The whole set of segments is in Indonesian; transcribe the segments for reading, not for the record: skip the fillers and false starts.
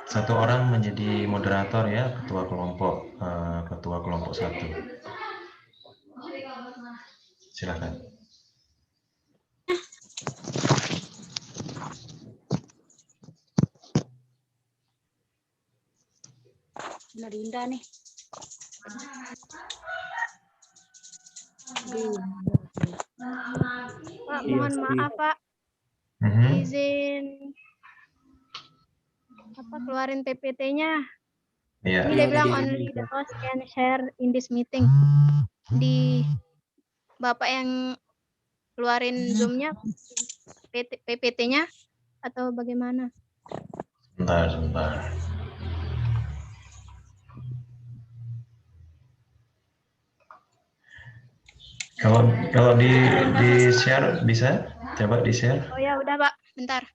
Satu orang menjadi moderator ya, ketua kelompok satu. Silakan. Dinda nih. Pak, mohon maaf Pak. Izin keluarin PPT-nya. Iya. Ini dia bilang only the host can share in this meeting. Di Bapak yang keluarin Zoom-nya, PPT-nya atau bagaimana? Sebentar. Kalau di share bisa? Coba di share. Oh ya udah Pak, bentar.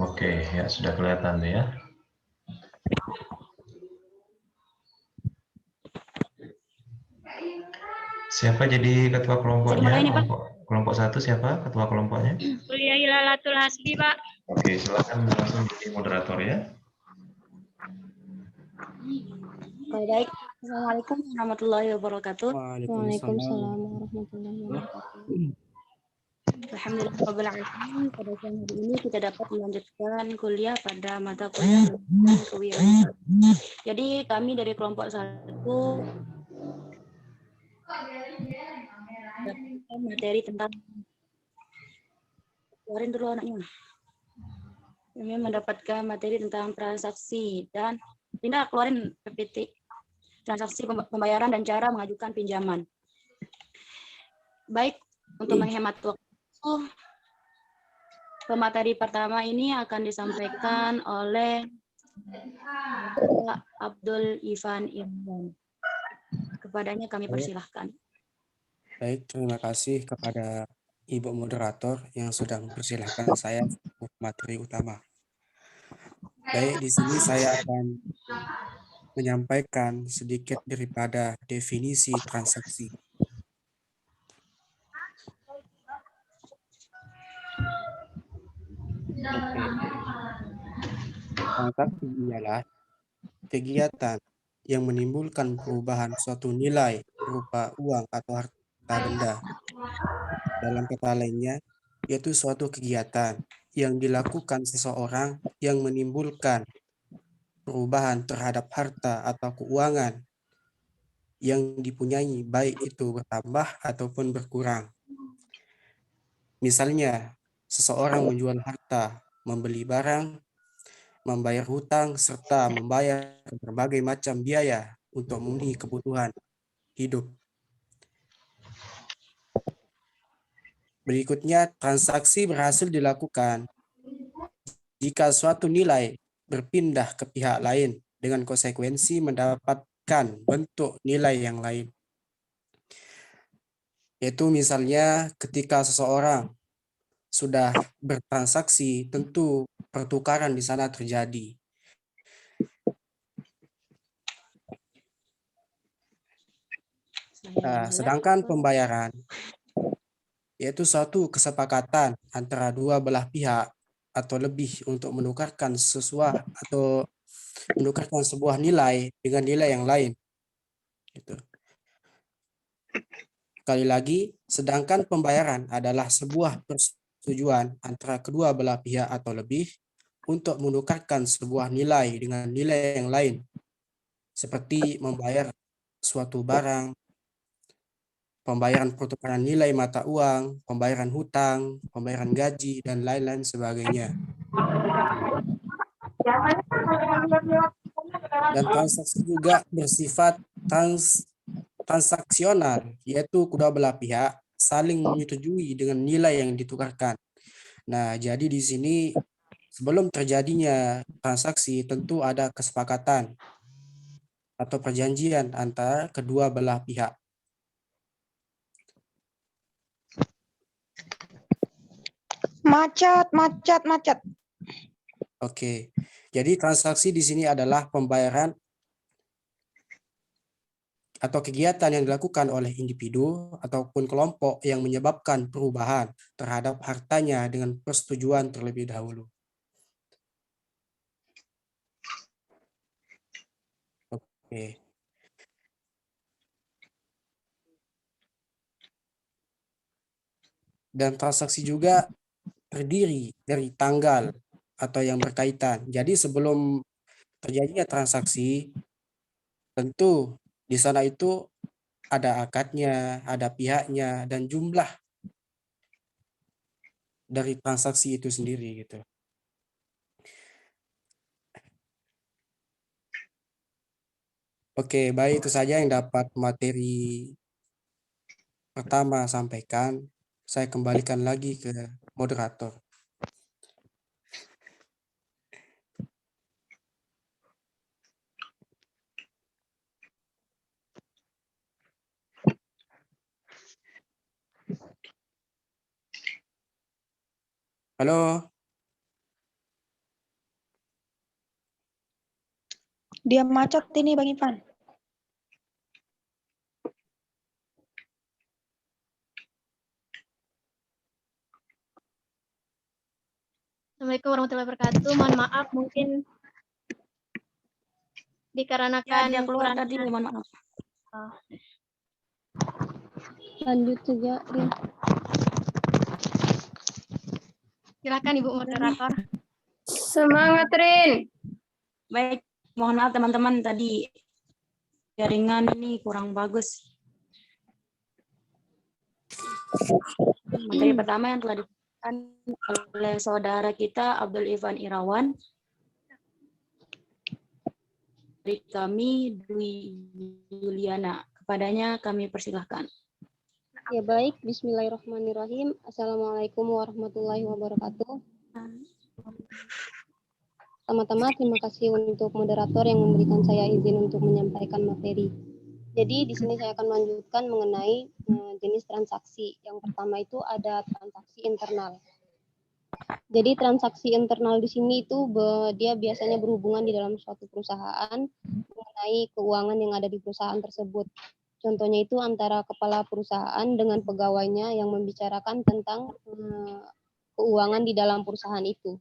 Oke, ya sudah kelihatan ya. Siapa jadi ketua kelompoknya? Kelompok satu siapa ketua kelompoknya? Kuliah Hilalatul Hasbi Pak. Oke, silakan langsung jadi moderator ya. Baik. Assalamualaikum warahmatullahi wabarakatuh. Waalaikumsalam warahmatullahi wabarakatuh. Alhamdulillah, pada siang hari ini kita dapat melanjutkan kuliah pada mata kuliah kewirausahaan. Jadi kami dari kelompok 1 mendapatkan materi tentang keluarin dulu anaknya. Kami mendapatkan materi tentang transaksi dan Dinda keluarin PPT transaksi pembayaran dan cara mengajukan pinjaman. Baik, untuk menghemat waktu, pemateri pertama ini akan disampaikan oleh Bapak Abdul Ivan Irwan. Kepadanya kami persilahkan. Baik, terima kasih kepada Ibu Moderator yang sudah mempersilahkan saya untuk materi utama. Baik, di sini saya akan menyampaikan sedikit daripada definisi transaksi. Transaksi ialah kegiatan yang menimbulkan perubahan suatu nilai berupa uang atau harta benda. Dalam kata lainnya, yaitu suatu kegiatan yang dilakukan seseorang yang menimbulkan perubahan terhadap harta atau keuangan yang dipunyai, baik itu bertambah ataupun berkurang. Misalnya, seseorang menjual harta, membeli barang, membayar hutang, serta membayar berbagai macam biaya untuk memenuhi kebutuhan hidup. Berikutnya, transaksi berhasil dilakukan jika suatu nilai berpindah ke pihak lain dengan konsekuensi mendapatkan bentuk nilai yang lain. Yaitu misalnya ketika seseorang sudah bertransaksi, tentu pertukaran di sana terjadi. Sedangkan pembayaran yaitu suatu kesepakatan antara dua belah pihak atau lebih untuk menukarkan sesuatu atau menukarkan sebuah nilai dengan nilai yang lain. Gitu. Sekali lagi, sedangkan pembayaran adalah sebuah persetujuan antara kedua belah pihak atau lebih untuk menukarkan sebuah nilai dengan nilai yang lain, seperti membayar suatu barang, pembayaran pertukaran nilai mata uang, pembayaran hutang, pembayaran gaji, dan lain-lain sebagainya. Dan transaksi juga bersifat transaksional, yaitu kedua belah pihak saling menyetujui dengan nilai yang ditukarkan. Nah, jadi di sini sebelum terjadinya transaksi tentu ada kesepakatan atau perjanjian antara kedua belah pihak. Macet. Oke. Jadi transaksi di sini adalah pembayaran atau kegiatan yang dilakukan oleh individu ataupun kelompok yang menyebabkan perubahan terhadap hartanya dengan persetujuan terlebih dahulu. Oke. Dan transaksi juga terdiri dari tanggal atau yang berkaitan. Jadi sebelum terjadinya transaksi, tentu di sana itu ada akadnya, ada pihaknya, dan jumlah dari transaksi itu sendiri gitu. Oke, baik, itu saja yang dapat materi pertama sampaikan. Saya kembalikan lagi ke moderator. Halo, Dia macet ini Bang Ivan. Assalamualaikum warahmatullahi wabarakatuh. Mohon maaf mungkin dikarenakan dia keluar kurangnya- tadi, mohon maaf. Lanjut saja, Rin. Silakan Ibu moderator. Semangat, Rin. Baik, mohon maaf teman-teman, tadi jaringan ini kurang bagus. Materi pertama yang telah diberikan oleh saudara kita Abdul Ivan Irawan. Dari kami Dwi Juliana. Kepadanya kami persilahkan. Ya baik, bismillahirrahmanirrahim. Assalamualaikum warahmatullahi wabarakatuh. Pertama-tama terima kasih untuk moderator yang memberikan saya izin untuk menyampaikan materi. Jadi di sini saya akan melanjutkan mengenai jenis transaksi. Yang pertama itu ada transaksi internal. Jadi transaksi internal di sini itu dia biasanya berhubungan di dalam suatu perusahaan mengenai keuangan yang ada di perusahaan tersebut. Contohnya itu antara kepala perusahaan dengan pegawainya yang membicarakan tentang keuangan di dalam perusahaan itu.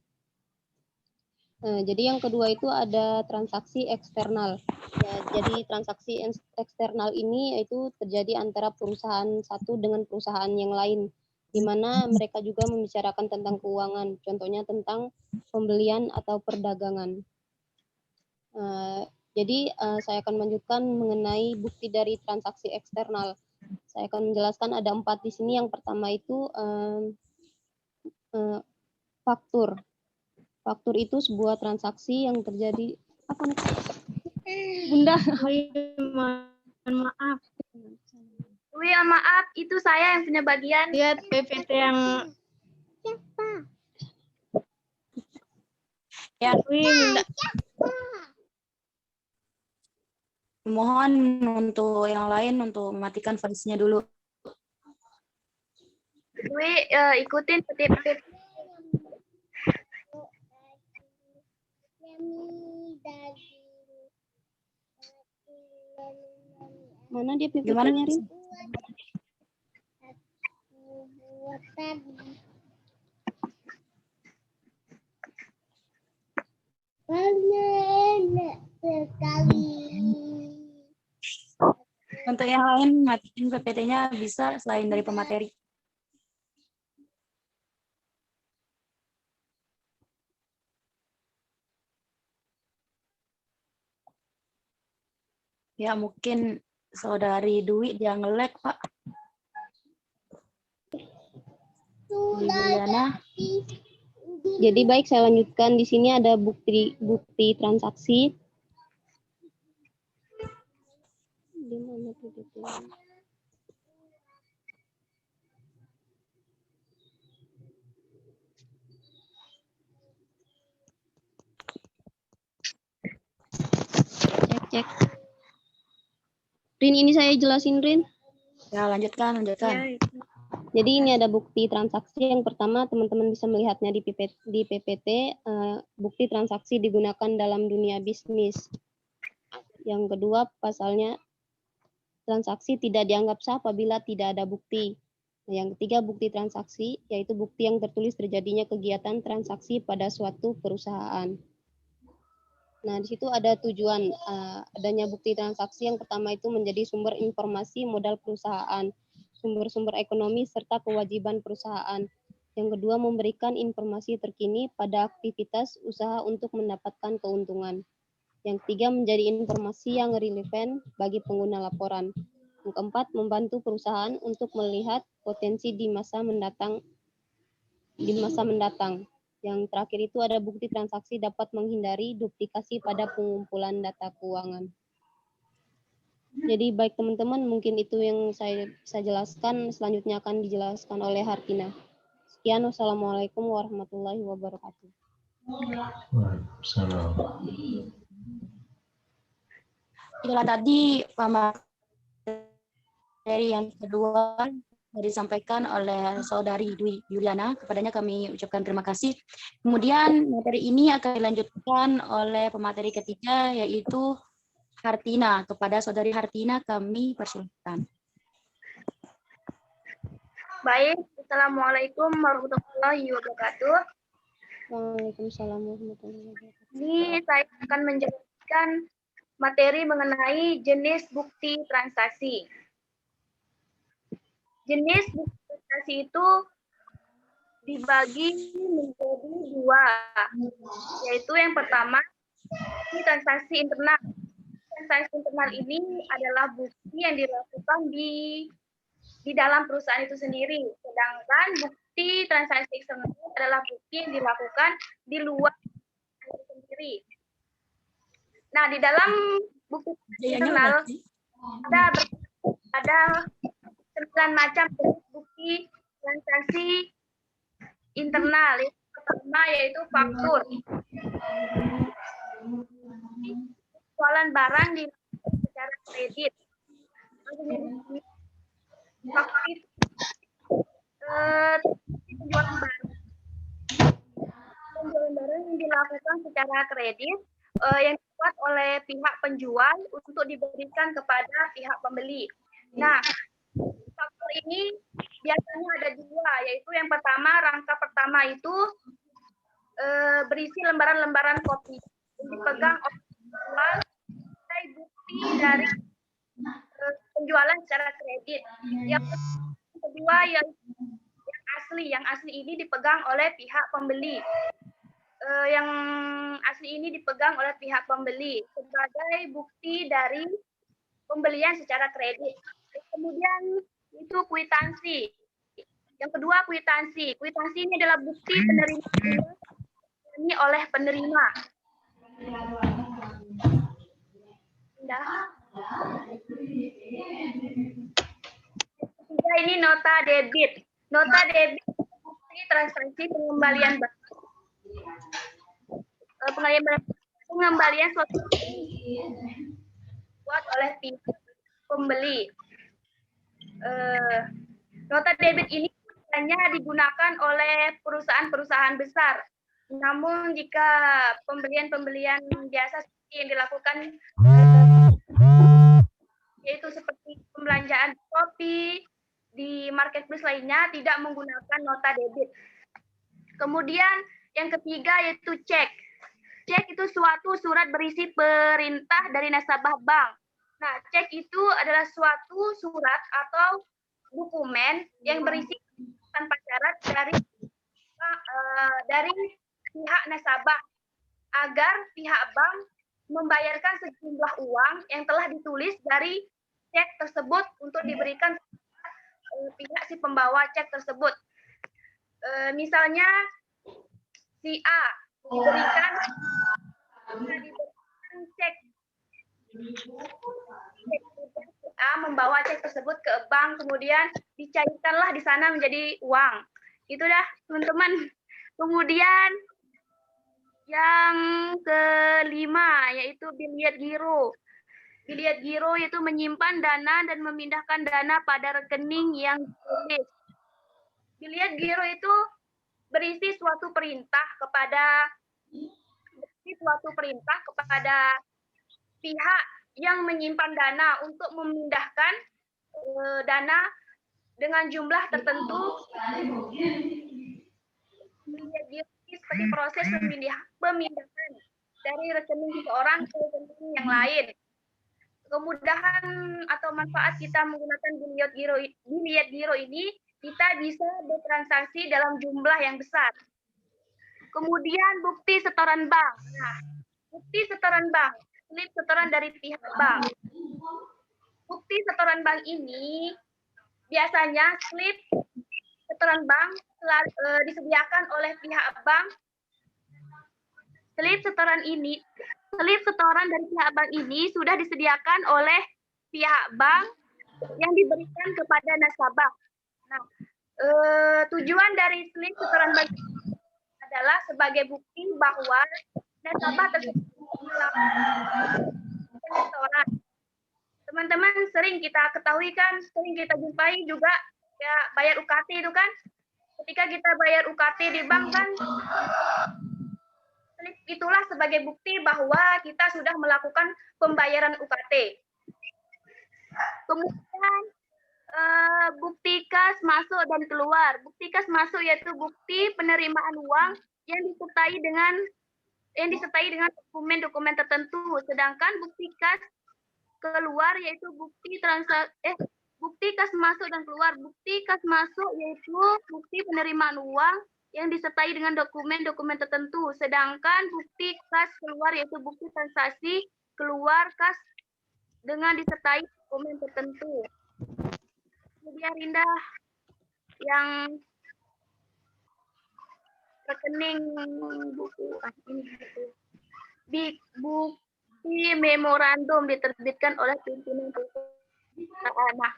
Jadi yang kedua itu ada transaksi eksternal. Ya, jadi transaksi eksternal ini itu terjadi antara perusahaan satu dengan perusahaan yang lain, di mana mereka juga membicarakan tentang keuangan, contohnya tentang pembelian atau perdagangan. Jadi saya akan melanjutkan mengenai bukti dari transaksi eksternal. Saya akan menjelaskan ada 4 di sini. Yang pertama itu faktur. Faktur itu sebuah transaksi yang terjadi. Apa nih? Bunda, mohon maaf. Maaf, itu saya yang punya bagian. Lihat PPT yang Ya, minta. mohon untuk yang lain untuk mematikan voice-nya dulu. Ikutin PPT. Mana dia Gimana? PPT-nya, Rin? Untuk yang lain, matikan PPT-nya bisa selain dari pemateri. Ya, mungkin saudari Dwi dia nge-lag, Pak. Dwi Juliana. Jadi baik, saya lanjutkan. Di sini ada bukti transaksi. Di mana PPT-nya? Cek. Rin, ini saya jelasin, Rin. Ya, lanjutkan. Ya, Jadi ini ada bukti transaksi. Yang pertama teman-teman bisa melihatnya di PPT, bukti transaksi digunakan dalam dunia bisnis. Yang kedua pasalnya, transaksi tidak dianggap sah apabila tidak ada bukti. Yang ketiga bukti transaksi, yaitu bukti yang tertulis terjadinya kegiatan transaksi pada suatu perusahaan. Nah, di situ ada tujuan adanya bukti transaksi. Yang pertama itu menjadi sumber informasi modal perusahaan, sumber-sumber ekonomi, serta kewajiban perusahaan. Yang kedua, memberikan informasi terkini pada aktivitas usaha untuk mendapatkan keuntungan. Yang ketiga, menjadi informasi yang relevan bagi pengguna laporan. Yang keempat, membantu perusahaan untuk melihat potensi di masa mendatang. Yang terakhir itu ada bukti transaksi dapat menghindari duplikasi pada pengumpulan data keuangan. Jadi baik teman-teman, mungkin itu yang saya jelaskan. Selanjutnya akan dijelaskan oleh Hartina. Sekian, wassalamualaikum warahmatullahi wabarakatuh. Waalaikumsalam. Itulah tadi materi yang kedua disampaikan oleh Saudari Dwi Yuliana. Kepadanya kami ucapkan terima kasih. Kemudian materi ini akan dilanjutkan oleh pemateri ketiga, yaitu Hartina. Kepada Saudari Hartina kami persilahkan. Baik, Assalamualaikum warahmatullahi wabarakatuh. Waalaikumsalam warahmatullahi wabarakatuh. Ini saya akan menjelaskan materi mengenai jenis bukti transaksi. Jenis bukti transaksi itu dibagi menjadi dua, yaitu yang pertama, bukti transaksi internal. Transaksi internal ini adalah bukti yang dilakukan di dalam perusahaan itu sendiri, sedangkan bukti transaksi eksternal adalah bukti yang dilakukan di luar itu sendiri. Nah, di dalam bukti internal ada 9 macam bukti transaksi internal. Yang pertama yaitu faktur. Penjualan barang secara kredit. Faktur itu penjualan barang yang dilakukan secara kredit yang dibuat oleh pihak penjual untuk diberikan kepada pihak pembeli. Nah, faktur ini biasanya ada dua, yaitu yang pertama, rangka pertama itu berisi lembaran-lembaran kopi yang dipegang oleh penjual sebagai bukti dari penjualan secara kredit. Yang kedua yang asli ini dipegang oleh pihak pembeli. Yang asli ini dipegang oleh pihak pembeli sebagai bukti dari pembelian secara kredit. Kemudian itu kwitansi. Yang kedua kwitansi. Kwitansi ini adalah bukti penerima ini oleh penerima. Ketiga ini nota debit. Nota debit bukti transaksi pengembalian barang. Pengembalian suatu buat oleh pihak pembeli. Nota debit ini hanya digunakan oleh perusahaan-perusahaan besar. Namun jika pembelian-pembelian biasa seperti yang dilakukan yaitu seperti pembelanjaan kopi di marketplace lainnya tidak menggunakan nota debit. Kemudian yang ketiga yaitu cek. Cek itu suatu surat berisi perintah dari nasabah bank. Nah, cek itu adalah suatu surat atau dokumen yang berisi tanpa syarat dari pihak nasabah agar pihak bank membayarkan sejumlah uang yang telah ditulis dari cek tersebut untuk diberikan pihak si pembawa cek tersebut. Misalnya si A diberikan cek, A membawa cek tersebut ke bank, kemudian dicairkanlah di sana menjadi uang. Itu dah teman-teman. Kemudian yang kelima yaitu biliet giro. Biliet giro yaitu menyimpan dana dan memindahkan dana pada rekening yang ditulis. Biliat giro itu berisi suatu perintah kepada pihak yang menyimpan dana untuk memindahkan dana dengan jumlah tertentu. Biliat giro seperti proses pemindahan dari rekening seseorang ke rekening yang lain. Kemudahan atau manfaat kita menggunakan biliat giro ini, kita bisa bertransaksi dalam jumlah yang besar. Kemudian bukti setoran bank. Nah, bukti setoran bank, slip setoran dari pihak bank. Bukti setoran bank ini biasanya slip setoran bank disediakan oleh pihak bank. Slip setoran dari pihak bank ini sudah disediakan oleh pihak bank yang diberikan kepada nasabah. Nah, tujuan dari slip setoran bank adalah sebagai bukti bahwa nasabah tersebut melakukan setoran. Teman-teman sering kita ketahui kan, sering kita jumpai juga ya bayar UKT itu kan. Ketika kita bayar UKT di bank kan, slip itulah sebagai bukti bahwa kita sudah melakukan pembayaran UKT. Kemudian bukti kas masuk dan keluar. Bukti kas masuk yaitu bukti penerimaan uang yang disertai dengan dokumen-dokumen tertentu. Sedangkan bukti kas keluar yaitu bukti kas masuk dan keluar. Bukti kas masuk yaitu bukti penerimaan uang yang disertai dengan dokumen-dokumen tertentu. Sedangkan bukti kas keluar yaitu bukti transaksi keluar kas dengan disertai dokumen tertentu. Kemudian Rinda yang rekening bukti memorandum diterbitkan oleh pimpinan perusahaan. Nah,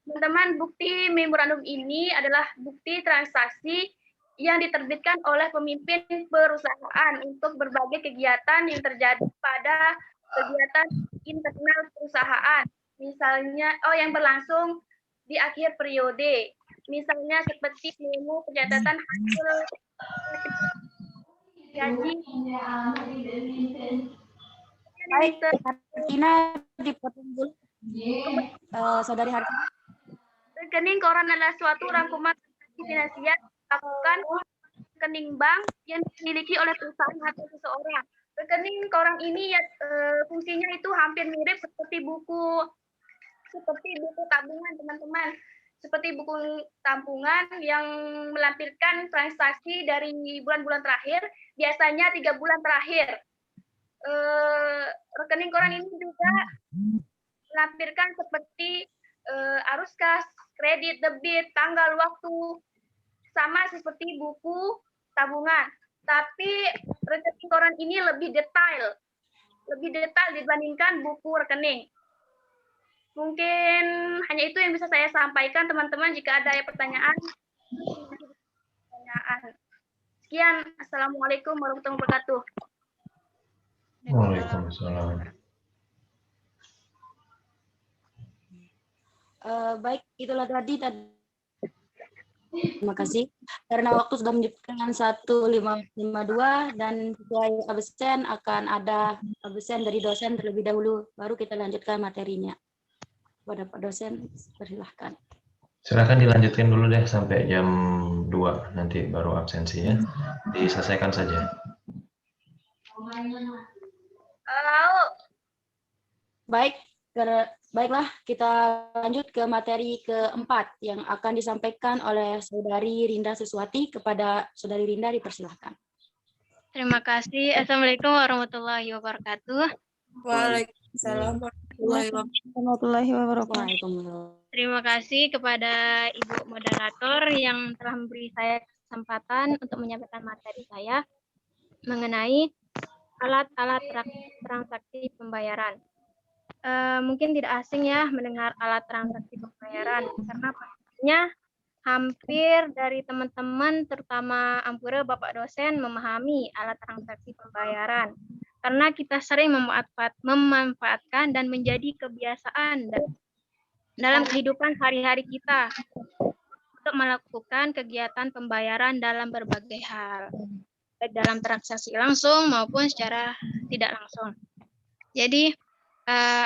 teman-teman, bukti memorandum ini adalah bukti transaksi yang diterbitkan oleh pemimpin perusahaan untuk berbagai kegiatan yang terjadi pada kegiatan internal perusahaan. Misalnya, yang berlangsung di akhir periode. Misalnya seperti memo pencatatan hasil gaji. Baik, Hartina dipotong dulu. Saudari Hartina. Rekening koran adalah suatu rangkuman transaksi finansial dilakukan rekening bank yang dimiliki oleh perusahaan atau seseorang. Rekening koran ini ya fungsinya itu hampir mirip seperti buku tabungan, teman-teman. Seperti buku tabungan yang melampirkan transaksi dari bulan-bulan terakhir, biasanya 3 bulan terakhir. Rekening koran ini juga melampirkan seperti arus kas, kredit, debit, tanggal, waktu, sama seperti buku tabungan. Tapi rekening koran ini lebih detail dibandingkan buku rekening. Mungkin hanya itu yang bisa saya sampaikan, teman-teman. Jika ada pertanyaan. Sekian. Assalamualaikum warahmatullahi wabarakatuh. Waalaikumsalam. Baik, itulah tadi. Terima kasih. Karena waktu sudah menunjukkan 1552 dan sesuai absen akan ada absen dari dosen terlebih dahulu, baru kita lanjutkan materinya. Kepada Pak dosen, persilahkan. Silakan dilanjutkan dulu deh sampai jam 2, nanti baru absensi ya. Diselesaikan saja. Baiklah, kita lanjut ke materi keempat yang akan disampaikan oleh Saudari Rinda Suswati. Kepada Saudari Rinda dipersilahkan. Terima kasih. Assalamualaikum warahmatullahi wabarakatuh. Waalaikumsalam warahmatullahi wabarakatuh. Terima kasih kepada Ibu Moderator yang telah memberi saya kesempatan untuk menyampaikan materi saya mengenai alat-alat transaksi pembayaran. Mungkin tidak asing ya mendengar alat transaksi pembayaran, karena pastinya hampir dari teman-teman, terutama Ampura Bapak dosen, memahami alat transaksi pembayaran. Karena kita sering memanfaatkan dan menjadi kebiasaan dalam kehidupan hari-hari kita. untuk melakukan kegiatan pembayaran dalam berbagai hal, baik dalam transaksi langsung maupun secara tidak langsung. Jadi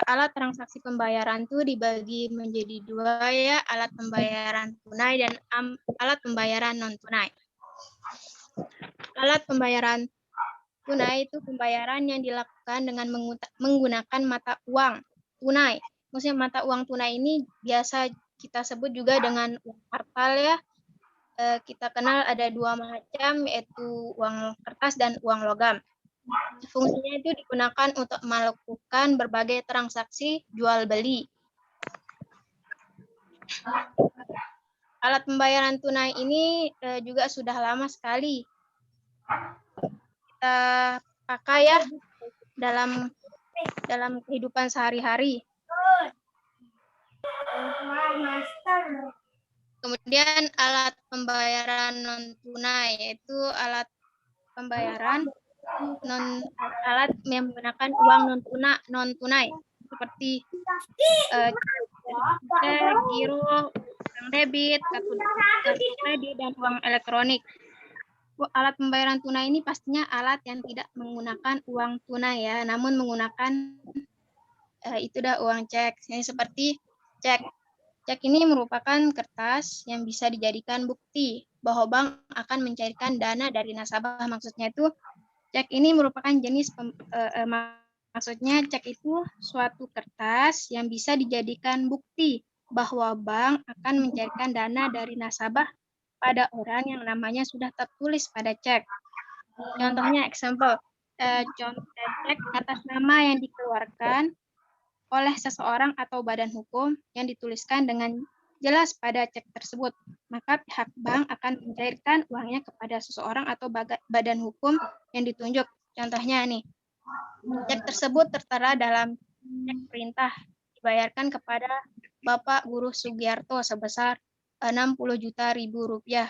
alat transaksi pembayaran itu dibagi menjadi dua ya, alat pembayaran tunai dan alat pembayaran non tunai. Alat pembayaran tunai itu pembayaran yang dilakukan dengan menggunakan mata uang tunai. Maksudnya mata uang tunai ini biasa kita sebut juga dengan uang kartal ya. Kita kenal ada dua macam, yaitu uang kertas dan uang logam. Fungsinya itu digunakan untuk melakukan berbagai transaksi jual beli. Alat pembayaran tunai ini juga sudah lama sekali kita pakai ya dalam kehidupan sehari-hari. Kemudian alat pembayaran non tunai, yaitu alat pembayaran alat yang menggunakan uang non tunai seperti giro, uang debit, kartu kredit dan uang elektronik. Alat pembayaran tunai ini pastinya alat yang tidak menggunakan uang tunai ya, namun menggunakan itu dah uang cek. Seperti cek. Cek ini merupakan kertas yang bisa dijadikan bukti bahwa bank akan mencairkan dana dari nasabah. Maksudnya itu cek ini merupakan jenis maksudnya cek itu suatu kertas yang bisa dijadikan bukti bahwa bank akan mencairkan dana dari nasabah pada orang yang namanya sudah tertulis pada cek. Contohnya example, contoh cek atas nama yang dikeluarkan oleh seseorang atau badan hukum yang dituliskan dengan jelas pada cek tersebut, maka pihak bank akan mencairkan uangnya kepada seseorang atau badan hukum yang ditunjuk. Contohnya nih, cek tersebut tertera dalam cek perintah dibayarkan kepada Bapak Guru Sugiarto sebesar 60 juta ribu rupiah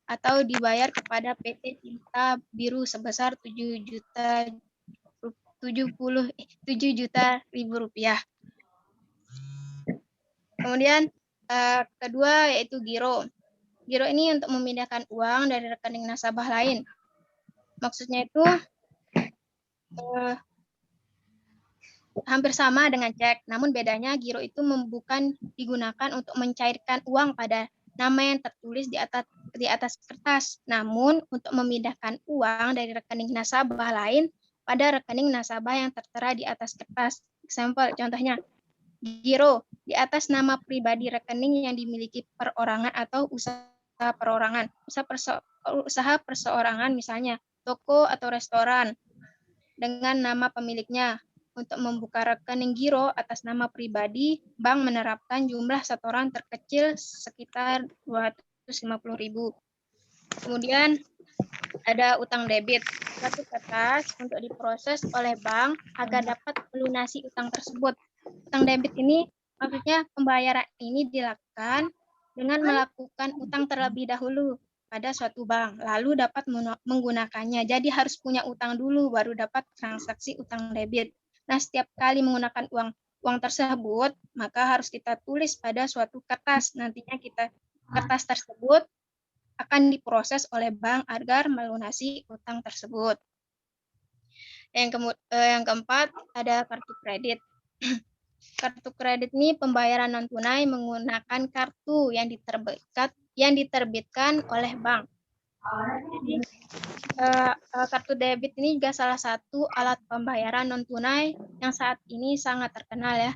atau dibayar kepada PT Cinta Biru sebesar 7 juta ribu rupiah. Kemudian kedua yaitu giro. Giro ini untuk memindahkan uang dari rekening nasabah lain. Maksudnya itu hampir sama dengan cek, namun bedanya giro itu bukan digunakan untuk mencairkan uang pada nama yang tertulis di atas kertas, namun untuk memindahkan uang dari rekening nasabah lain pada rekening nasabah yang tertera di atas kertas. Example, contohnya, giro di atas nama pribadi rekening yang dimiliki perorangan atau usaha perorangan. Usaha perseorangan misalnya toko atau restoran dengan nama pemiliknya. Untuk membuka rekening giro atas nama pribadi, bank menerapkan jumlah setoran terkecil sekitar 250.000. Kemudian ada utang debit, suatu kertas untuk diproses oleh bank agar dapat melunasi utang tersebut. Utang debit ini maksudnya pembayaran ini dilakukan dengan melakukan utang terlebih dahulu pada suatu bank, lalu dapat menggunakannya. Jadi harus punya utang dulu baru dapat transaksi utang debit. Nah, setiap kali menggunakan uang tersebut, maka harus kita tulis pada suatu kertas. Nantinya kertas tersebut akan diproses oleh bank agar melunasi utang tersebut. Yang keempat, ada kartu kredit. Kartu kredit ini pembayaran non tunai menggunakan kartu yang diterbitkan oleh bank. Jadi kartu debit ini juga salah satu alat pembayaran non tunai yang saat ini sangat terkenal ya,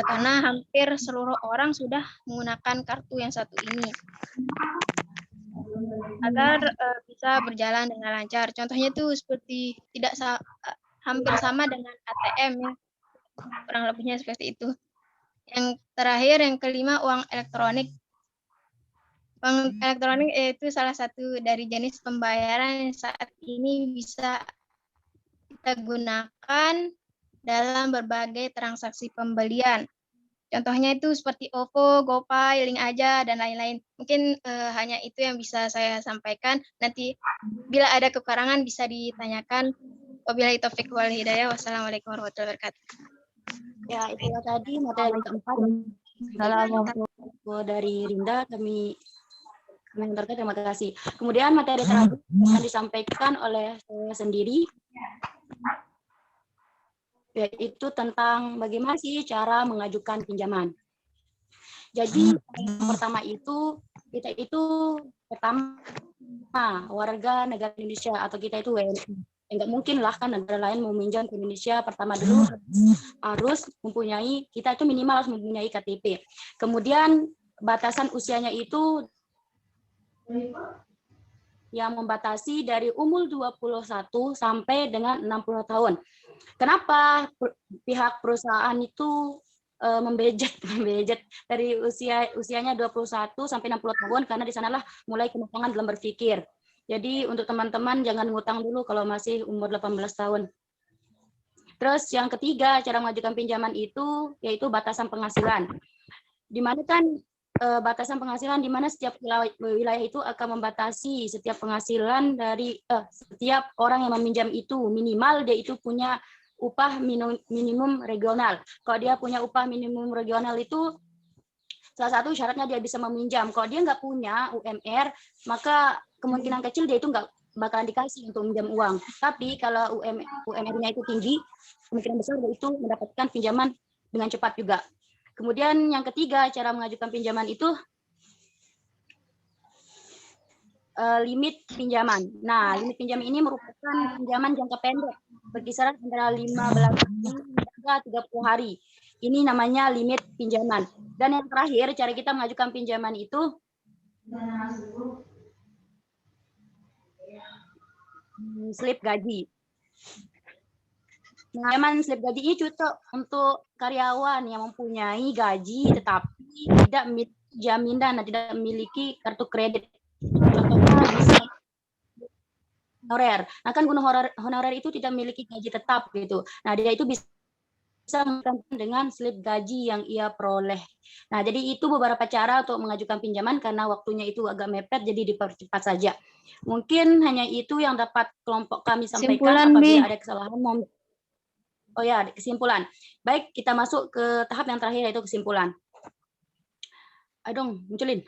karena hampir seluruh orang sudah menggunakan kartu yang satu ini agar bisa berjalan dengan lancar. Contohnya itu seperti hampir sama dengan ATM ya, kurang lebihnya seperti itu. Yang terakhir, yang kelima, uang elektronik. Uang elektronik itu salah satu dari jenis pembayaran yang saat ini bisa kita gunakan dalam berbagai transaksi pembelian. Contohnya itu seperti OVO, GoPay, Link Aja, dan lain-lain. Mungkin hanya itu yang bisa saya sampaikan. Nanti bila ada kekurangan bisa ditanyakan. Wabillahi taufiq wal hidayah. Wassalamualaikum warahmatullahi wabarakatuh. Ya, itulah tadi materi keempat. Dari Rinda kami Kami mengaturkan terima kasih. Kemudian materi terakhir akan disampaikan oleh saya sendiri, yaitu tentang bagaimana sih cara mengajukan pinjaman. Jadi yang pertama itu kita itu pertama warga negara Indonesia atau kita itu WNI. Enggak mungkin lah kan negara lain mau minjam ke Indonesia, pertama dulu harus mempunyai, kita itu minimal harus mempunyai KTP. Kemudian batasan usianya itu yang membatasi dari umur 21 sampai dengan 60 tahun. Kenapa pihak perusahaan itu membejet dari usianya 21 sampai 60 tahun? Karena di sanalah mulai kematangan dalam berpikir. Jadi untuk teman-teman jangan ngutang dulu kalau masih umur 18 tahun. Terus yang ketiga, cara mengajukan pinjaman itu yaitu batasan penghasilan. Di mana kan batasan penghasilan di mana setiap wilayah itu akan membatasi setiap penghasilan dari setiap orang yang meminjam itu minimal dia itu punya upah minimum regional. Kalau dia punya upah minimum regional itu salah satu syaratnya dia bisa meminjam. Kalau dia nggak punya UMR, maka kemungkinan kecil dia itu nggak bakalan dikasih untuk minjam uang. Tapi kalau UMR-nya itu tinggi, kemungkinan besar dia itu mendapatkan pinjaman dengan cepat juga. Kemudian yang ketiga, cara mengajukan pinjaman itu limit pinjaman. Nah, limit pinjaman ini merupakan pinjaman jangka pendek, berkisaran antara 15 hingga 30 hari. Ini namanya limit pinjaman. Dan yang terakhir, cara kita mengajukan pinjaman itu slip gaji. Pinjaman slip gaji ini cocok untuk karyawan yang mempunyai gaji tetapi tidak memiliki jaminan dan tidak memiliki kartu kredit. Contohnya bisa honorer. Nah kan guna honorer itu tidak memiliki gaji tetap gitu. Nah dia itu bisa menggantikan dengan slip gaji yang ia peroleh. Nah jadi itu beberapa cara untuk mengajukan pinjaman karena waktunya itu agak mepet jadi dipercepat saja. Mungkin hanya itu yang dapat kelompok kami sampaikan. Apabila ada kesalahan oh ya, kesimpulan. Baik, kita masuk ke tahap yang terakhir yaitu kesimpulan. Ayo dong, munculin.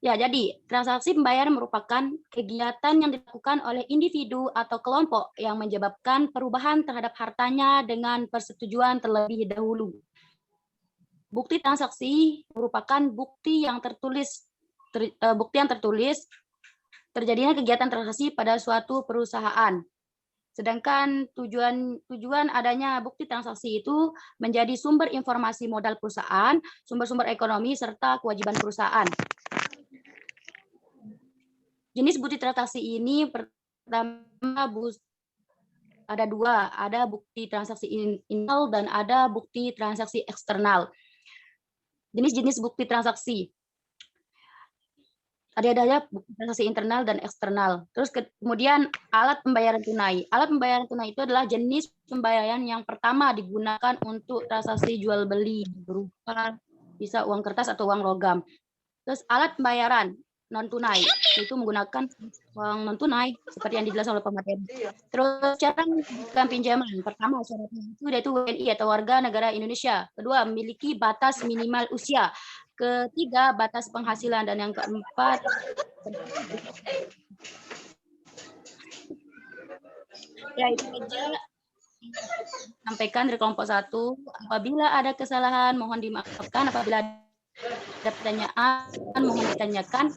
Ya, jadi transaksi pembayaran merupakan kegiatan yang dilakukan oleh individu atau kelompok yang menyebabkan perubahan terhadap hartanya dengan persetujuan terlebih dahulu. Bukti transaksi merupakan bukti yang tertulis terjadinya kegiatan transaksi pada suatu perusahaan. Sedangkan tujuan adanya bukti transaksi itu menjadi sumber informasi modal perusahaan, sumber-sumber ekonomi, serta kewajiban perusahaan. Jenis bukti transaksi ini pertama ada dua, ada bukti transaksi internal dan ada bukti transaksi eksternal. Jenis-jenis bukti transaksi. Ada bukti transaksi internal dan eksternal. Terus kemudian alat pembayaran tunai. Alat pembayaran tunai itu adalah jenis pembayaran yang pertama digunakan untuk transaksi jual beli berupa bisa uang kertas atau uang logam. Terus alat pembayaran non tunai itu menggunakan uang non tunai seperti yang dijelaskan oleh pemateri. Terus cara mengajukan pinjaman. Pertama syaratnya itu yaitu WNI atau warga negara Indonesia. Kedua memiliki batas minimal usia. Ketiga, batas penghasilan. Dan yang keempat, ya itu saja sampaikan dari kelompok 1. Apabila ada kesalahan, mohon dimaafkan. Apabila ada pertanyaan, mohon ditanyakan.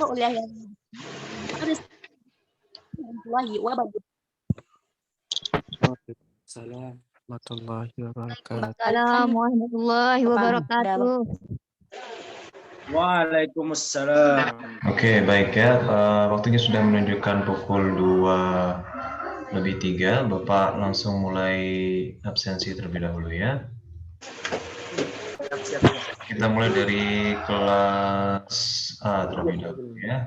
Oleh yang harus Assalamualaikum warahmatullahi wabarakatuh. Assalamualaikum warahmatullahi wabarakatuh. Waalaikumsalam. Oke, baik ya. Waktunya sudah menunjukkan pukul 2:03. Bapak langsung mulai absensi terlebih dahulu ya. Kita mulai dari kelas A terlebih dahulu ya.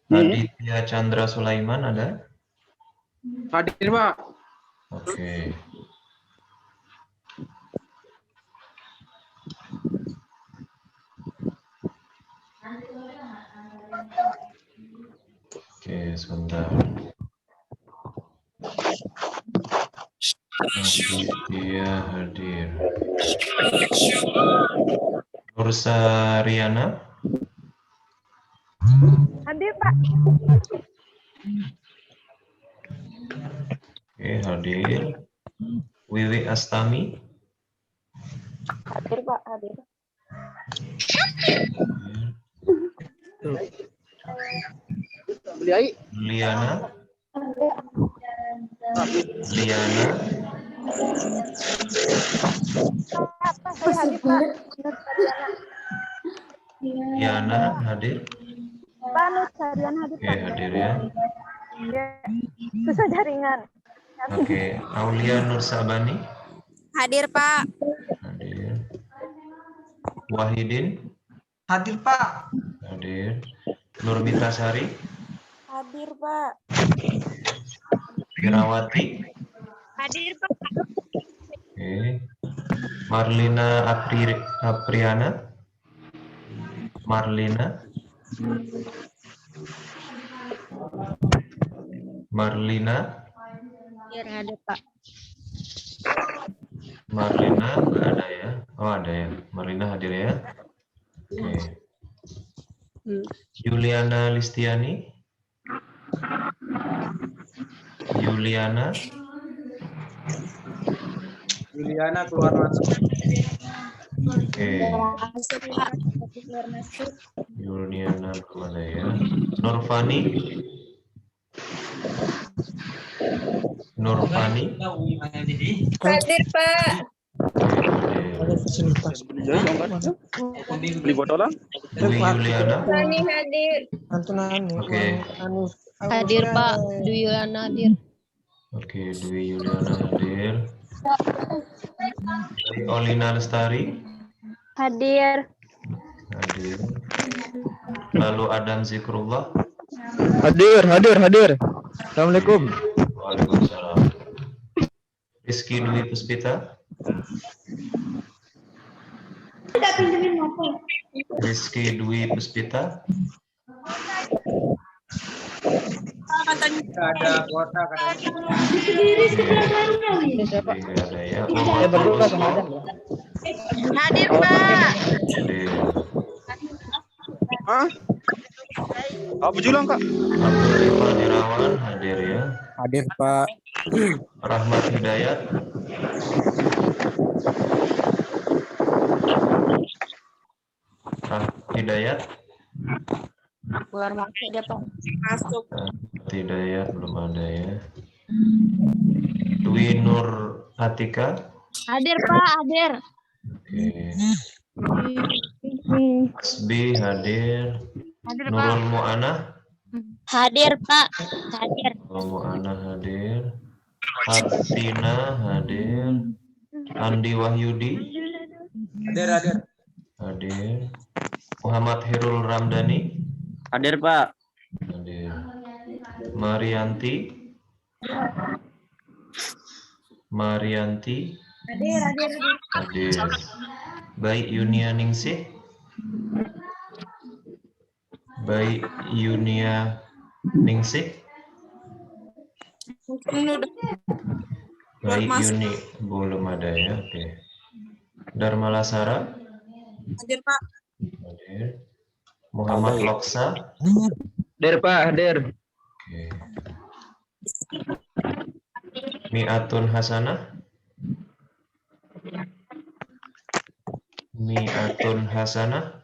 Aditya Chandra Sulaiman ada? Hadir, Pak. Oke. Oke, sebentar. Dia hadir. Nursa Riana. Hadir, Pak. Oke, hadir. Wiwi Astami. Hadir, Pak. Hadir. Liana. Liana. Pak, saya hadir, Pak. Liana hadir. Pak, Nur Sarian hadir, Oke, Pak. hadir ya. Ya. Susah jaringan. Oke, Aulia Nur Sabani. Hadir, Pak. Hadir. Wahidin. Hadir, Pak. Hadir. Nurmita Sari. Hadir, Pak. Irawati. Hadir, Pak. Oke. Marlina Apriana. Marlina. Marlina. Hadir, ada Pak. Marlina nggak ada ya? Oh ada ya. Marlina hadir ya. Oke. Juliana Listiani. Juliana. Juliana keluar masuk. Oke. Masuk, Pak. Keluar masuk. Juliana belum ada ya. Nurfani. Nurfani. Hadir, Pak. Beli botolan? Dwi Juliana. Rani hadir. Oke. Hadir Pak, Dwi Yuliana hadir. Oke, Dwi Juliana hadir. Olina Lestari. Hadir. Hadir. Lalu Adam Zikrullah. Hadir. Assalamualaikum. Waalaikumsalam. Rizky Dwi Puspita. Rizky Dwi Puspita. Tidak ada kuota katanya. Tidak ada ya. Muhammad Rusmo. Hadir, Pak. Hadir. Apa julang, Kak? Abdul Iman Irawan hadir ya. Hadir Pak. Rahmat Hidayat. Hidayat. Keluar masuk dia, Pak. Masuk. Hidayat belum ada ya. Dwi Nur Atika. Hadir Pak, hadir. Oke. Asbi hadir. Hadir Pak. Nurul Mu'ana. Hadir Pak, hadir. Nurul Mu'ana hadir. Artina hadir. Andi Wahyudi. Hadir. Hadir. Muhammad Hirul Ramdhani. Hadir, Pak. Hadir. Marianti. Hadir. Baik Yunia Ningsih. Baik Yunia Ningsih. Baik Yuni belum ada ya. Oke. Dharma Lasara. Hadir, Pak. Hadir. Muhammad Loksa. Hadir, Pak. Hadir. Oke. Mi'atun Hasanah. Mi'atun Hasanah.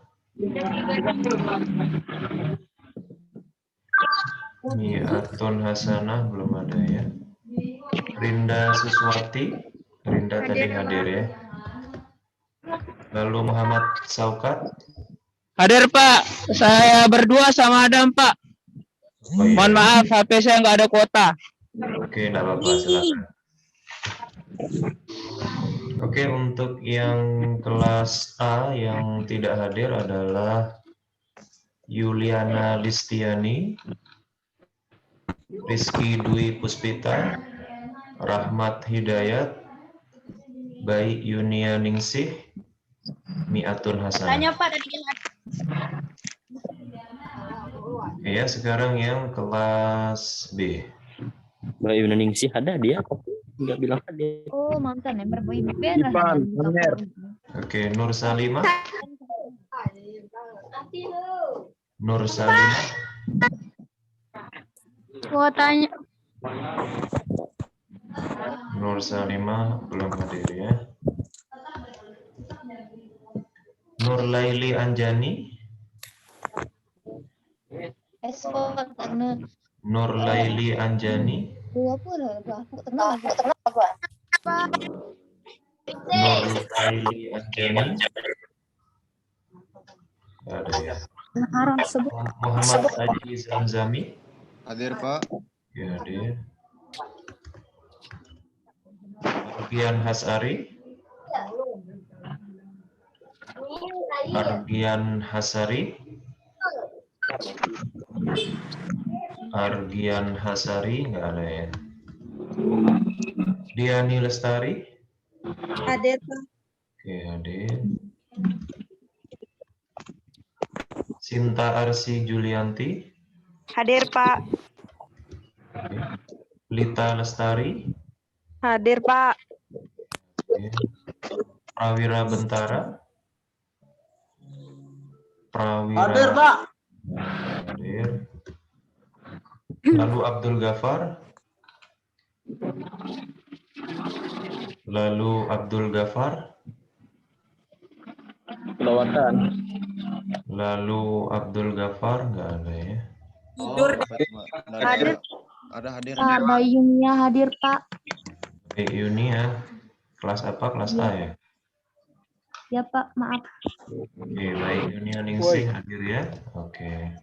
Mi'atun Hasanah belum ada ya. Rinda Suswati. Rinda tadi hadir ya. Lalu Muhammad Saukat. Hadir, Pak. Saya berdua sama Adam, Pak. Oh, iya. Mohon maaf, HP saya nggak ada kuota. Oke, enggak apa-apa, silakan. Oke, untuk yang kelas A yang tidak hadir adalah Yuliana Listiani, Rizky Dwi Puspita, Rahmat Hidayat, Baik Yunia Ningsih, Mi'atun Hasanah. Tanya, Pak, tadi kan Ya, sekarang yang kelas B. Mbak Yunaningsih ada dia? Nggak bilang hadir. Oh, mantan member boy band. Ipan, Amer. Oke, Nur Salimah. Nur Salimah. Mau tanya. Nur Salimah belum hadir ya. Nur Laili Anjani. Nur Laili Anjani. Nur Laili Anjani. Ada ya. Muhammad Haji Zamzami. Hadir, Pak. Ya, hadir. Argian Hasari. Argian Hasari. Argian Hasari nggak ada ya. Diani Lestari. Hadir, Pak. Oke, hadir. Sinta Arsi Julianti. Hadir, Pak. Oke. Lita Lestari. Hadir, Pak. Oke. Prawira Bentara. Prawira. Hadir, Pak. Hadir. Lalu Abdul Ghafar. Lalu Abdul Ghafar. Kelewatan. Lalu Abdul Ghafar nggak ada ya. Tidur. Hadir. Ada hadir. Ada Yunia hadir, Pak. Baik, Yunia. Kelas apa? Kelas A ya? Ya, Pak, maaf. Oke, baik. Yunia Ningsih hadir ya. Oke.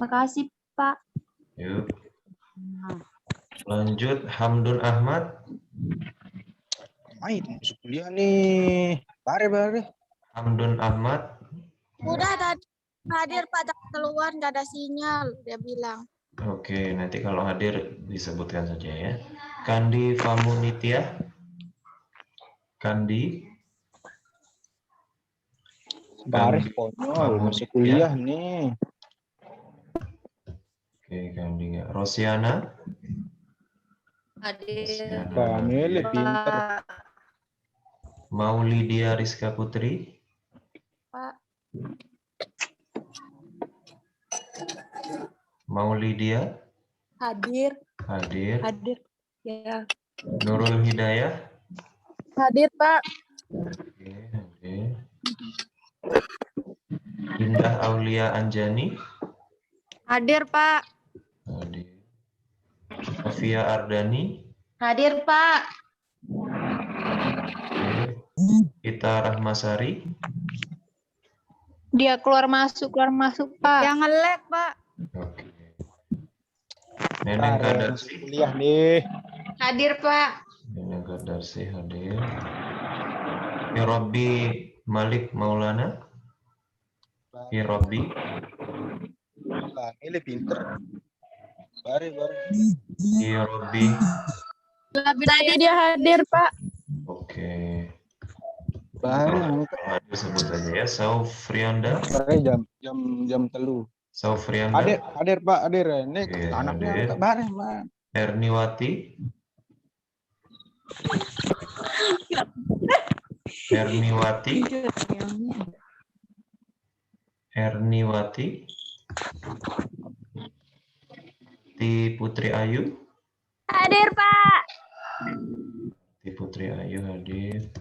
Makasih, Pak. Yuk. Lanjut, Hamdun Ahmad. Main masuk kuliah nih. Bare. Hamdun Ahmad. Udah tadi hadir, Pak. Jangan keluar, nggak ada sinyal. Dia bilang. Oke, nanti kalau hadir disebutkan saja ya. Kandi Famunitya. Kandi. Bare konyol masuk kuliah nih. Oke, Kandi nggak. Rosiana. Hadir. Kamil pinter. Maulidia Rizka Putri. Pak. Maulidia. Hadir. Hadir. Hadir. Ya. Nurul Hidayah. Hadir, Pak. Oke, hadir. Indah Aulia Anjani. Hadir, Pak. Hadir. Sofia Ardani. Hadir, Pak. Hadir. Ita Rahmasari. Dia keluar masuk, Pak. Jangan lag, Pak. Oke. Neneng Bare Kadarsi. kuliah nih. Hadir, Pak. Neneng Kadarsi hadir. Irobi Malik Maulana. Irobi. Kamil pinter. Bare. Irobi. Tadi dia hadir, Pak. Oke. Bare. Hadir sebut saja ya. Saufrianda. Bare jam telu. Saufrianda. Hadir Pak, hadir. Ini Oke, anaknya hadir. bare, Pak. Erniwati. Erniwati. Erniwati. Ti Putri Ayu. Hadir, Pak. Ti Putri Ayu hadir.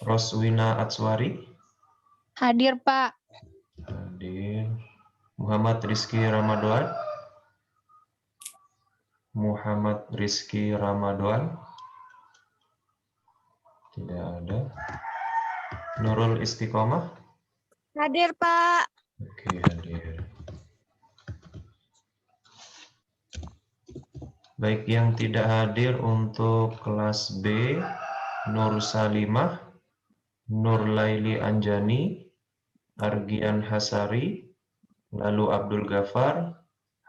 Roswina Atswari. Hadir, Pak. Hadir. Muhammad Rizky Ramadan. Muhammad Rizky Ramadan. Tidak ada. Nurul Istiqomah. Hadir, Pak. Oke, hadir. Baik, yang tidak hadir untuk kelas B, Nur Salimah, Nur Laili Anjani, Argian Hasari, lalu Abdul Ghafar,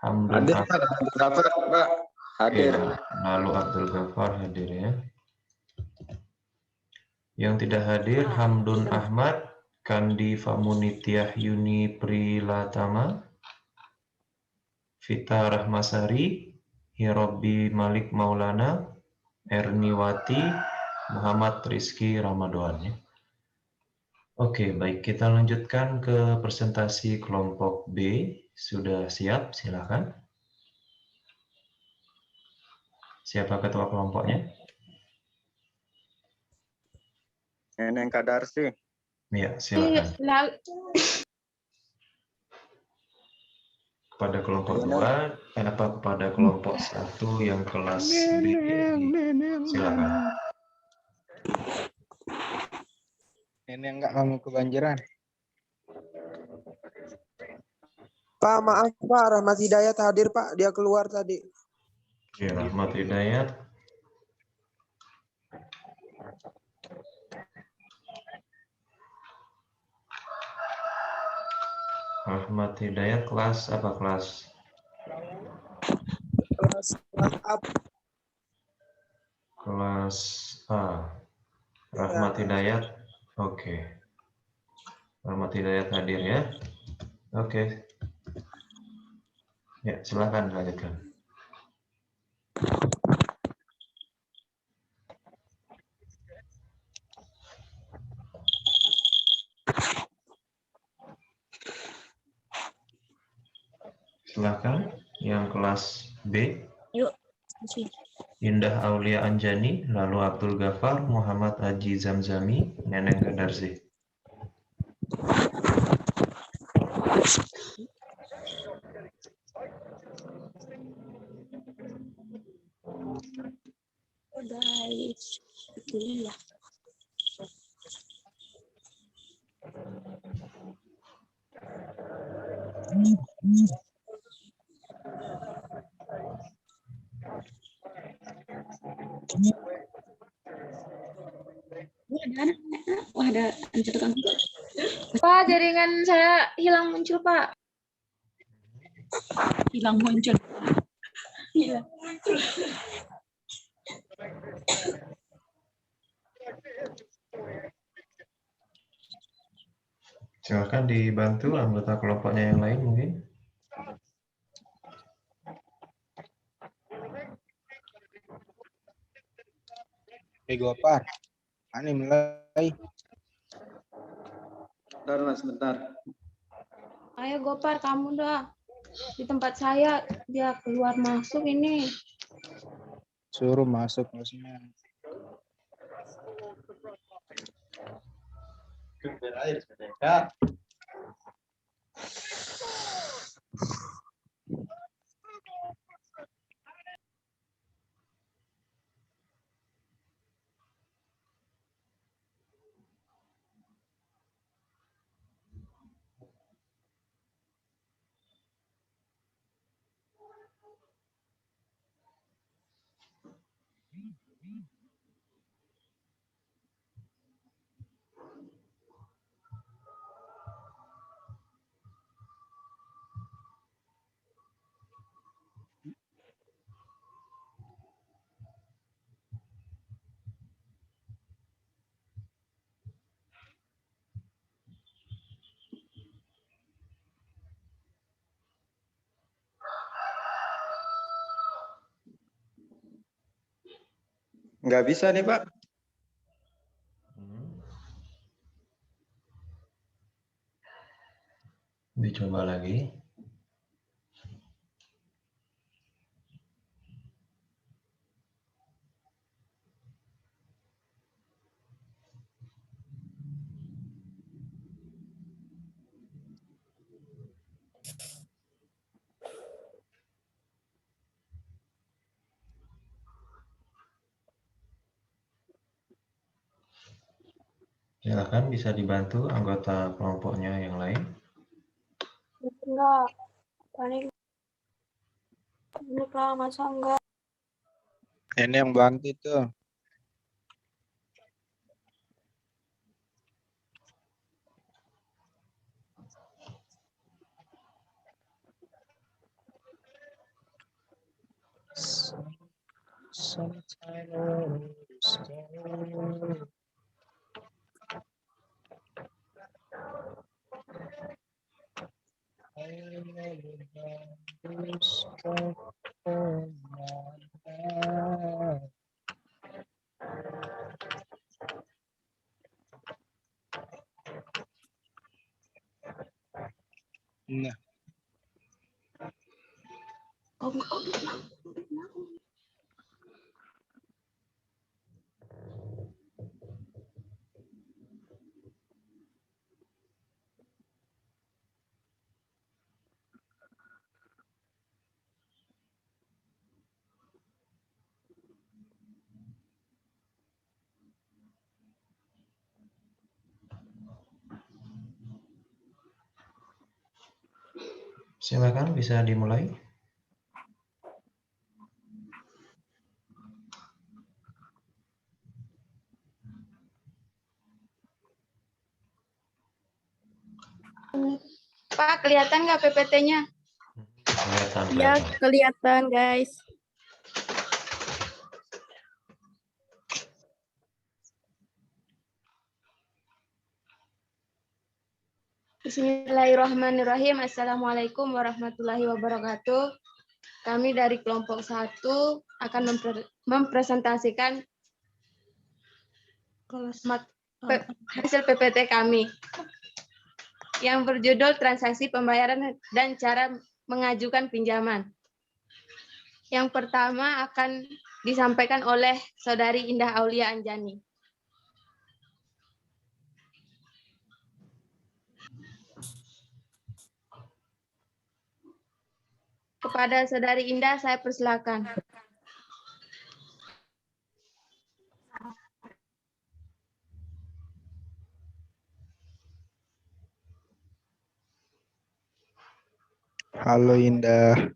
Hamdun Hadir, Ahmad. Pak. Hadir. Ya, lalu Abdul Ghafar hadir ya. Yang tidak hadir, Hamdun Ahmad, Kandi Famunitiah Yuni Prilatama, Vita Rahmasari, Hirobi Malik Maulana, Erniwati, Muhammad Rizky Ramadan. Ya. Oke, baik. Kita lanjutkan ke presentasi kelompok B. Sudah siap? Silakan. Siapa ketua kelompoknya? Neneng Kadarsi. Ya, silakan. Kepada kelompok 2, kepada kelompok 1 yang kelas B. Silakan. Neneng enggak kamu kebanjiran. Pak, maaf Pak, Rahmat Hidayat hadir Pak, dia keluar tadi. Oke, Rahmat Hidayat. Rahmat Hidayat kelas apa kelas? Kelas A. Kelas A. Rahmat Hidayat. Oke. Rahmat Hidayat hadir ya. Oke. Ya, silakan lanjutkan. Silakan yang kelas B. Yuk. Indah Aulia Anjani, lalu Abdul Ghafar, Muhammad Haji Zamzami, Neneng Kadarsi. Guys, kuliah. Ada tukang. Pak, jaringan saya hilang muncul, Pak. Hilang muncul. Hilang. Silakan dibantu anggota kelompoknya yang lain mungkin. Gopar. Ani mulai. Bentar Mas, bentar. Ayo Gopar, kamu dah. Di tempat saya, dia keluar masuk ini. Suruh masuk Masnya. Nggak bisa nih, Pak. Dicoba lagi. Silakan bisa dibantu anggota kelompoknya yang lain. Enggak. Panik. Enggak, masa enggak? Ini yang bantu tuh. Nah, Silakan bisa dimulai. Pak, kelihatan nggak PPT-nya? Kelihatan, Ya, kelihatan. kelihatan guys. Bismillahirrahmanirrahim. Assalamualaikum warahmatullahi wabarakatuh. Kami dari kelompok 1 akan mempresentasikan hasil PPT kami yang berjudul transaksi pembayaran dan cara mengajukan pinjaman. Yang pertama akan disampaikan oleh Saudari Indah Aulia Anjani. Kepada Saudari Indah, saya persilakan. halo Indah.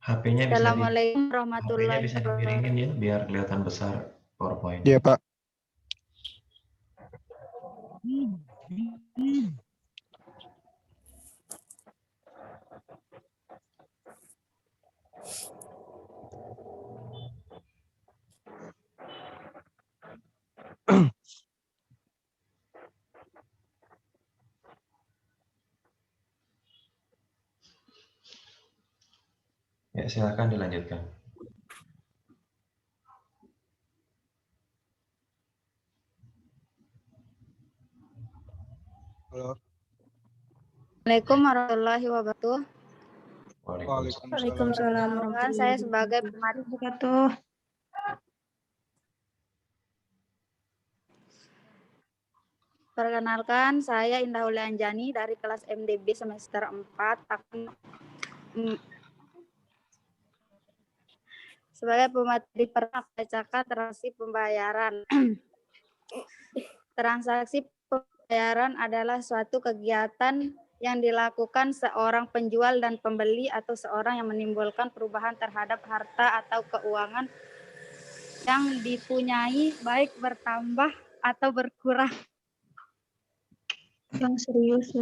HP-nya bisa Assalamualaikum HP-nya warahmatullahi bisa dimiringin ya, biar kelihatan besar PowerPoint. Iya, Pak. Ya, silakan dilanjutkan. Halo. Assalamualaikum warahmatullahi wabarakatuh. Waalaikumsalam. Perkenalkan, saya sebagai pemateri wabarakatuh. Perkenalkan, saya Indah Aulia Anjani dari kelas MDB semester 4 akan sebagai pemateri membacakan transaksi pembayaran. Transaksi pembayaran adalah suatu kegiatan yang dilakukan seorang penjual dan pembeli atau seorang yang menimbulkan perubahan terhadap harta atau keuangan yang dipunyai, baik bertambah atau berkurang. Yang serius,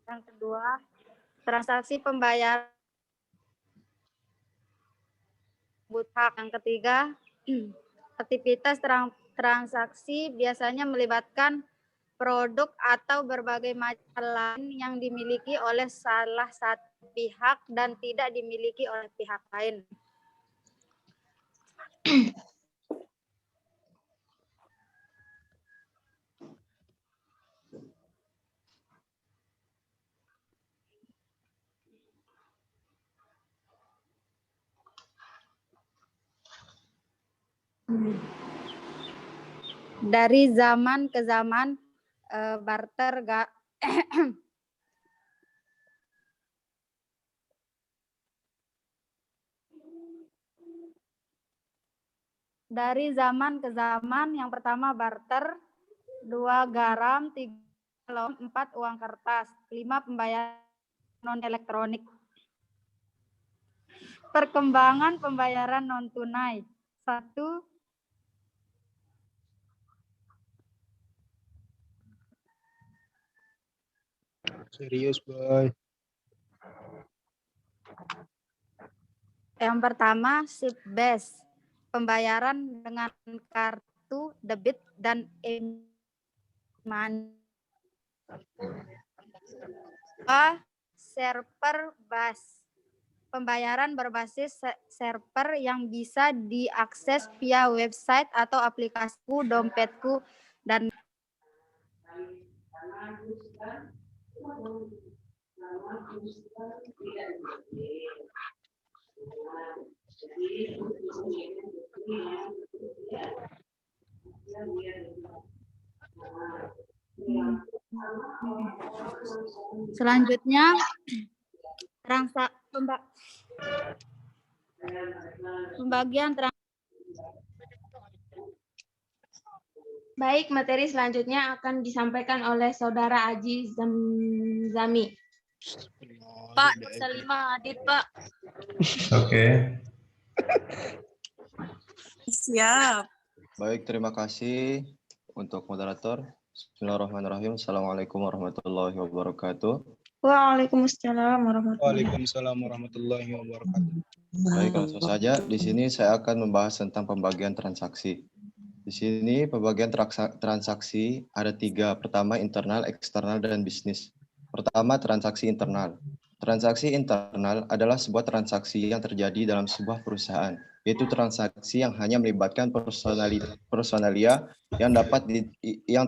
Yang kedua, transaksi pembayaran hak. Yang ketiga, aktivitas transaksi biasanya melibatkan produk atau berbagai macam lain yang dimiliki oleh salah satu pihak dan tidak dimiliki oleh pihak lain. Dari zaman ke zaman barter dari zaman ke zaman, yang pertama barter, 2 garam, 3 telur, 4 uang kertas, 5 pembayaran non elektronik. Perkembangan pembayaran non tunai. 1. Serius, Boy. Yang pertama, SIP base, pembayaran dengan kartu debit dan e-money. Server base, pembayaran berbasis server yang bisa diakses via website atau aplikasi dompetku dan selanjutnya pembagian Baik, materi selanjutnya akan disampaikan oleh Saudara Aji Zami. Pak, dosa 5 hadir, Pak. Oke. Siap. Baik, terima kasih untuk moderator. Bismillahirrahmanirrahim. Assalamualaikum warahmatullahi wabarakatuh. Waalaikumsalam warahmatullahi Waalaikumsalam warahmatullahi wabarakatuh. Baik, langsung saja. Di sini saya akan membahas tentang pembagian transaksi. Di sini pembagian transaksi ada 3. Pertama, internal, eksternal, dan bisnis. Pertama, transaksi internal. Transaksi internal adalah sebuah transaksi yang terjadi dalam sebuah perusahaan, yaitu transaksi yang hanya melibatkan personalia yang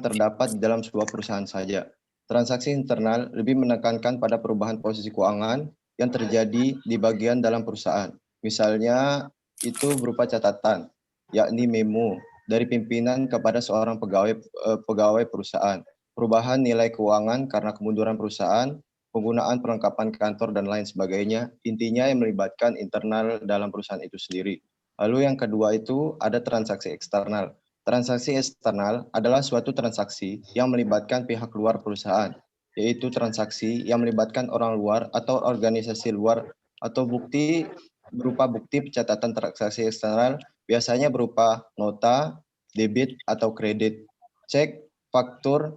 terdapat di dalam sebuah perusahaan saja. Transaksi internal lebih menekankan pada perubahan posisi keuangan yang terjadi di bagian dalam perusahaan. Misalnya, itu berupa catatan, yakni memo, dari pimpinan kepada seorang pegawai perusahaan, perubahan nilai keuangan karena kemunduran perusahaan, penggunaan perlengkapan kantor, dan lain sebagainya. Intinya yang melibatkan internal dalam perusahaan itu sendiri. Lalu yang kedua itu ada transaksi eksternal. Transaksi eksternal adalah suatu transaksi yang melibatkan pihak luar perusahaan, yaitu transaksi yang melibatkan orang luar atau organisasi luar, atau berupa bukti pencatatan transaksi eksternal, biasanya berupa nota, debit atau kredit, cek, faktur,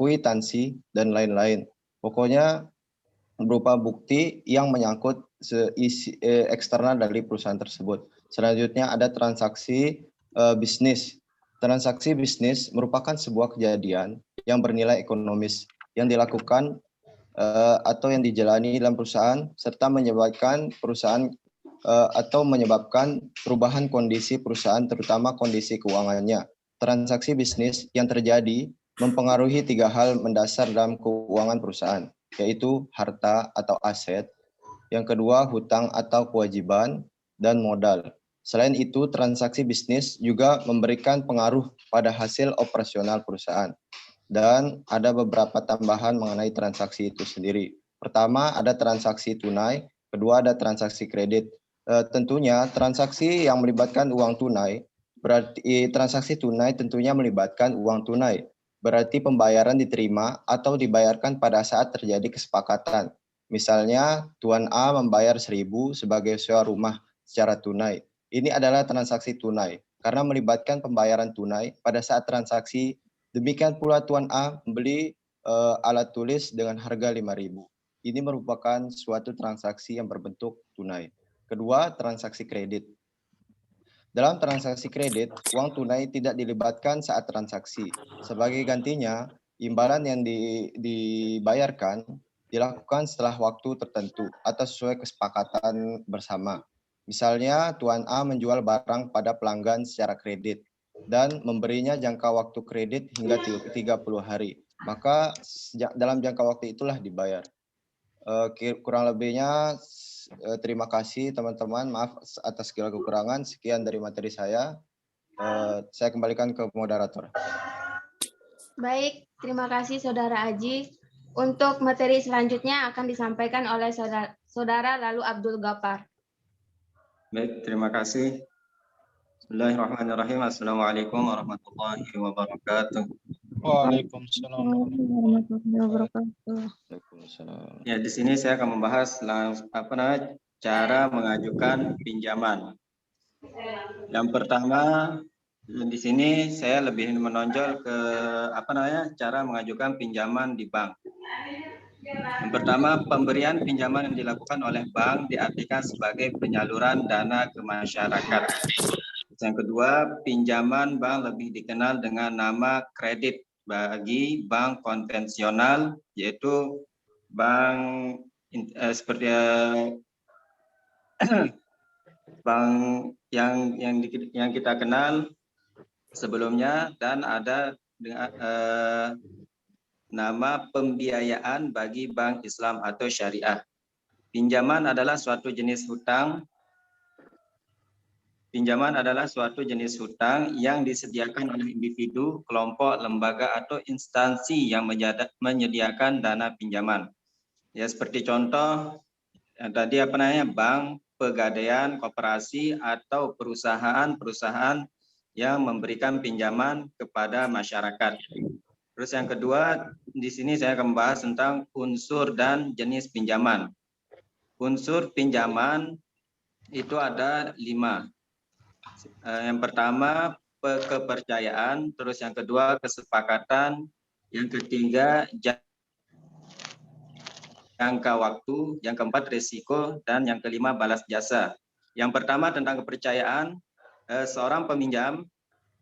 kwitansi, dan lain-lain. Pokoknya berupa bukti yang menyangkut eksternal dari perusahaan tersebut. Selanjutnya ada transaksi bisnis. Transaksi bisnis merupakan sebuah kejadian yang bernilai ekonomis yang dilakukan atau yang dijalani dalam perusahaan serta menyebabkan perubahan kondisi perusahaan, terutama kondisi keuangannya. Transaksi bisnis yang terjadi mempengaruhi 3 hal mendasar dalam keuangan perusahaan, yaitu harta atau aset, yang kedua hutang atau kewajiban, dan modal. Selain itu, transaksi bisnis juga memberikan pengaruh pada hasil operasional perusahaan. Dan ada beberapa tambahan mengenai transaksi itu sendiri. Pertama, ada transaksi tunai, kedua ada transaksi kredit. Tentunya transaksi yang melibatkan uang tunai, berarti transaksi tunai tentunya melibatkan uang tunai. Berarti pembayaran diterima atau dibayarkan pada saat terjadi kesepakatan. Misalnya, Tuan A membayar 1.000 sebagai sewa rumah secara tunai. Ini adalah transaksi tunai karena melibatkan pembayaran tunai pada saat transaksi. Demikian pula Tuan A membeli alat tulis dengan harga 5.000. Ini merupakan suatu transaksi yang berbentuk tunai. Kedua, transaksi kredit. Dalam transaksi kredit, uang tunai tidak dilibatkan saat transaksi. Sebagai gantinya, imbalan yang dibayarkan dilakukan setelah waktu tertentu atau sesuai kesepakatan bersama. Misalnya, Tuan A menjual barang pada pelanggan secara kredit dan memberinya jangka waktu kredit hingga 30 hari. Maka dalam jangka waktu itulah dibayar. Kurang lebihnya terima kasih teman-teman, maaf atas segala kekurangan. Sekian dari materi saya. Saya kembalikan ke moderator. Baik, terima kasih Saudara Aji. Untuk materi selanjutnya akan disampaikan oleh Saudara Lalu Abdul Ghaffar. Baik, terima kasih. Bismillahirrahmanirrahim. Assalamualaikum warahmatullahi wabarakatuh. Waalaikumsalam warahmatullahi wabarakatuh. Ya, di sini saya akan membahas cara mengajukan pinjaman. Yang pertama, di sini saya lebih menonjol ke cara mengajukan pinjaman di bank. Yang pertama, pemberian pinjaman yang dilakukan oleh bank diartikan sebagai penyaluran dana ke masyarakat. Yang kedua, pinjaman bank lebih dikenal dengan nama kredit bagi bank konvensional, yaitu bank seperti bank yang kita kenal sebelumnya dan ada dengan nama pembiayaan bagi bank Islam atau syariah. Pinjaman adalah suatu jenis hutang. Pinjaman adalah suatu jenis hutang yang disediakan oleh individu, kelompok, lembaga, atau instansi yang menyediakan dana pinjaman. Ya, seperti contoh yang tadi bank, pegadaian, koperasi, atau perusahaan-perusahaan yang memberikan pinjaman kepada masyarakat. Terus yang kedua, di sini saya akan membahas tentang unsur dan jenis pinjaman. Unsur pinjaman itu ada 5. Yang pertama kepercayaan, terus yang kedua kesepakatan, yang ketiga jangka waktu, yang keempat risiko, dan yang kelima balas jasa. Yang pertama tentang kepercayaan, seorang peminjam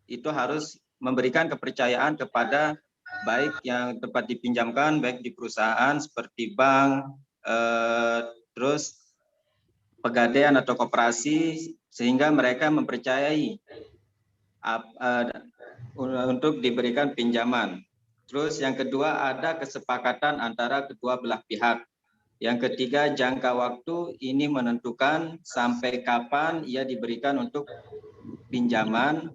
itu harus memberikan kepercayaan kepada baik yang tempat dipinjamkan, baik di perusahaan seperti bank, terus pegadaian atau koperasi, sehingga mereka mempercayai untuk diberikan pinjaman. Terus yang kedua ada kesepakatan antara kedua belah pihak. Yang ketiga jangka waktu, ini menentukan sampai kapan ia diberikan untuk pinjaman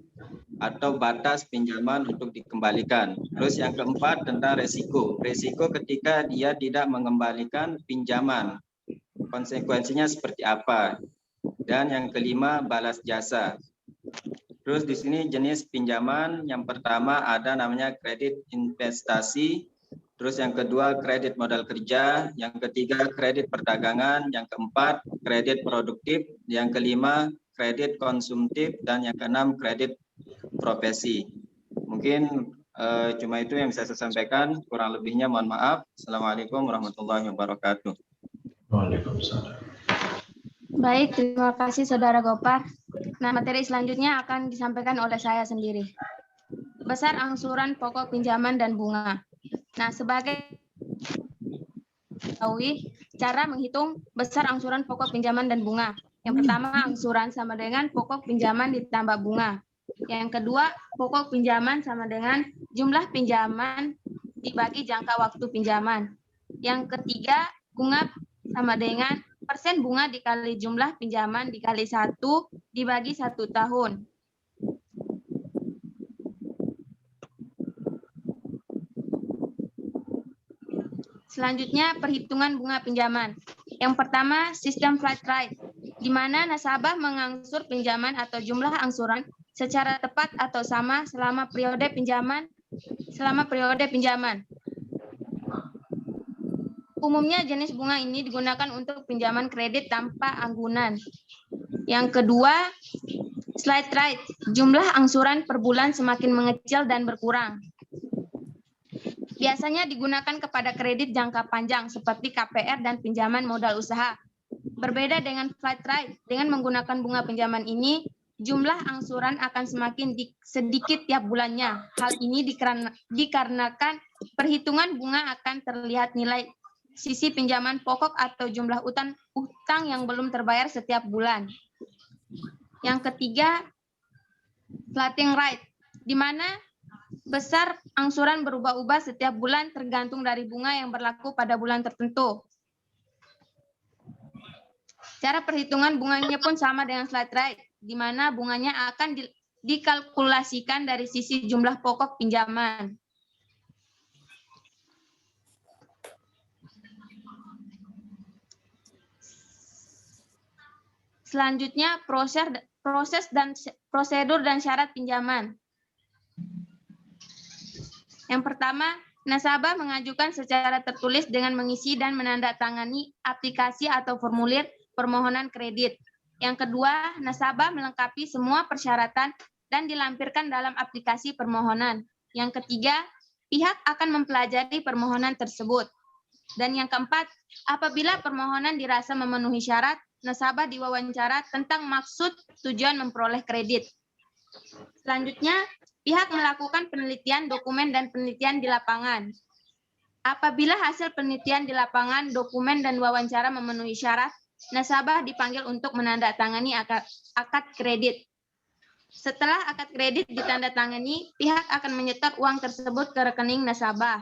atau batas pinjaman untuk dikembalikan. Terus yang keempat tentang resiko. Resiko ketika dia tidak mengembalikan pinjaman. Konsekuensinya seperti apa? Dan yang kelima balas jasa. Terus di sini jenis pinjaman yang pertama ada namanya kredit investasi, terus yang kedua kredit modal kerja, yang ketiga kredit perdagangan, yang keempat kredit produktif, yang kelima kredit konsumtif, dan yang keenam kredit profesi. Mungkin cuma itu yang bisa saya sampaikan, kurang lebihnya mohon maaf. Assalamualaikum warahmatullahi wabarakatuh. Waalaikumsalam. Baik, terima kasih Saudara Gopar. Nah, materi selanjutnya akan disampaikan oleh saya sendiri. Besar angsuran pokok pinjaman dan bunga. Nah, sebagai cara menghitung besar angsuran pokok pinjaman dan bunga. Yang pertama, angsuran sama dengan pokok pinjaman ditambah bunga. Yang kedua, pokok pinjaman sama dengan jumlah pinjaman dibagi jangka waktu pinjaman. Yang ketiga, bunga sama dengan persen bunga dikali jumlah pinjaman dikali 1 dibagi 1 tahun. Selanjutnya, perhitungan bunga pinjaman. Yang pertama, sistem flat rate, di mana nasabah mengangsur pinjaman atau jumlah angsuran secara tepat atau sama selama periode pinjaman. Umumnya jenis bunga ini digunakan untuk pinjaman kredit tanpa anggunan. Yang kedua, slide rate, jumlah angsuran per bulan semakin mengecil dan berkurang. Biasanya digunakan kepada kredit jangka panjang seperti KPR dan pinjaman modal usaha. Berbeda dengan flat rate, dengan menggunakan bunga pinjaman ini, jumlah angsuran akan semakin sedikit tiap bulannya. Hal ini dikarenakan perhitungan bunga akan terlihat nilai sisi pinjaman pokok atau jumlah utang yang belum terbayar setiap bulan. Yang ketiga, floating rate, di mana besar angsuran berubah-ubah setiap bulan tergantung dari bunga yang berlaku pada bulan tertentu. Cara perhitungan bunganya pun sama dengan flat rate, di mana bunganya akan dikalkulasikan dari sisi jumlah pokok pinjaman. Selanjutnya, prosedur dan syarat pinjaman. Yang pertama, nasabah mengajukan secara tertulis dengan mengisi dan menandatangani aplikasi atau formulir permohonan kredit. Yang kedua, nasabah melengkapi semua persyaratan dan dilampirkan dalam aplikasi permohonan. Yang ketiga, pihak akan mempelajari permohonan tersebut. Dan yang keempat, apabila permohonan dirasa memenuhi syarat, nasabah diwawancara tentang maksud tujuan memperoleh kredit. Selanjutnya, pihak melakukan penelitian dokumen dan penelitian di lapangan. Apabila hasil penelitian di lapangan, dokumen dan wawancara memenuhi syarat, nasabah dipanggil untuk menandatangani akad kredit. Setelah akad kredit ditandatangani, pihak akan menyetor uang tersebut ke rekening nasabah.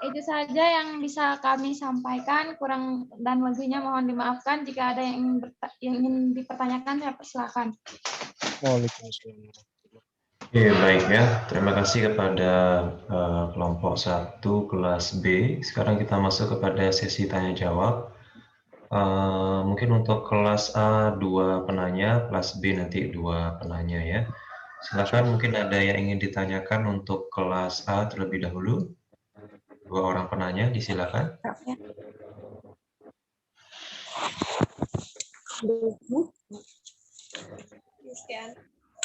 Itu saja yang bisa kami sampaikan, kurang dan lebihnya mohon dimaafkan. Jika ada yang ingin dipertanyakan, saya persilakan. Waalaikumsalam. Oke, baik ya. Terima kasih kepada kelompok 1 kelas B. Sekarang kita masuk kepada sesi tanya jawab. Mungkin untuk kelas A 2 penanya, kelas B nanti 2 penanya ya. Silakan, mungkin ada yang ingin ditanyakan untuk kelas A terlebih dahulu. 2 orang penanya, disilakan.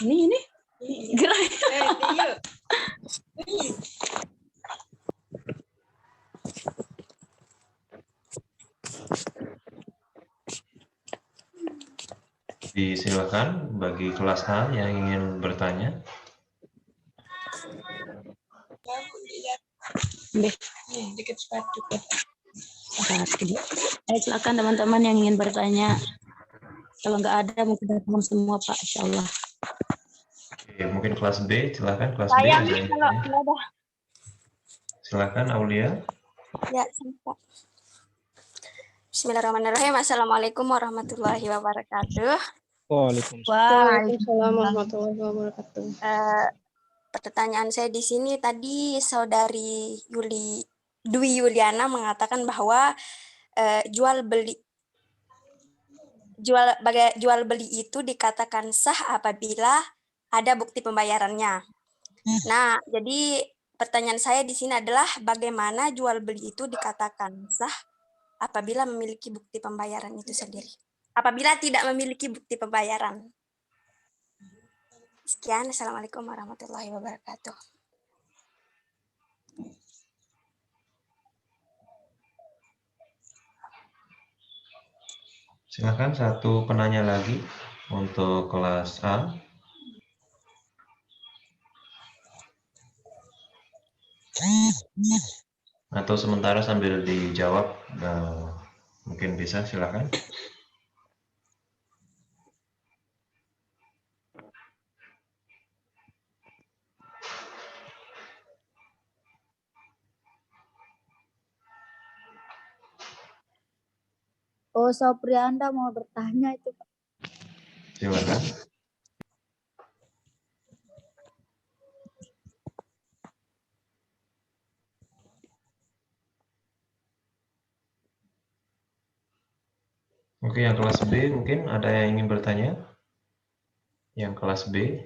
Ini. Disilakan bagi kelas A yang ingin bertanya. Silakan teman-teman yang ingin bertanya. Kalau nggak ada mungkin datang semua Pak, Insya Allah. Oke, mungkin kelas B, silakan kelas B. Ada yang bertanya? Silakan Aulia. Ya, Pak. Bismillahirrahmanirrahim. Assalamualaikum warahmatullahi wabarakatuh. Waalaikumsalam warahmatullahi wabarakatuh. Pertanyaan saya di sini tadi saudari Dwi Yuliana mengatakan bahwa jual beli itu dikatakan sah apabila ada bukti pembayarannya. Nah, jadi pertanyaan saya di sini adalah bagaimana jual beli itu dikatakan sah apabila memiliki bukti pembayaran itu sendiri. Apabila tidak memiliki bukti pembayaran. Sekian, Assalamualaikum warahmatullahi wabarakatuh. Silakan satu penanya lagi untuk kelas A. Atau sementara sambil dijawab, mungkin bisa, silakan. Oh, Soprianda mau bertanya itu, Pak. Silakan. Oke, yang kelas B mungkin ada yang ingin bertanya? Yang kelas B.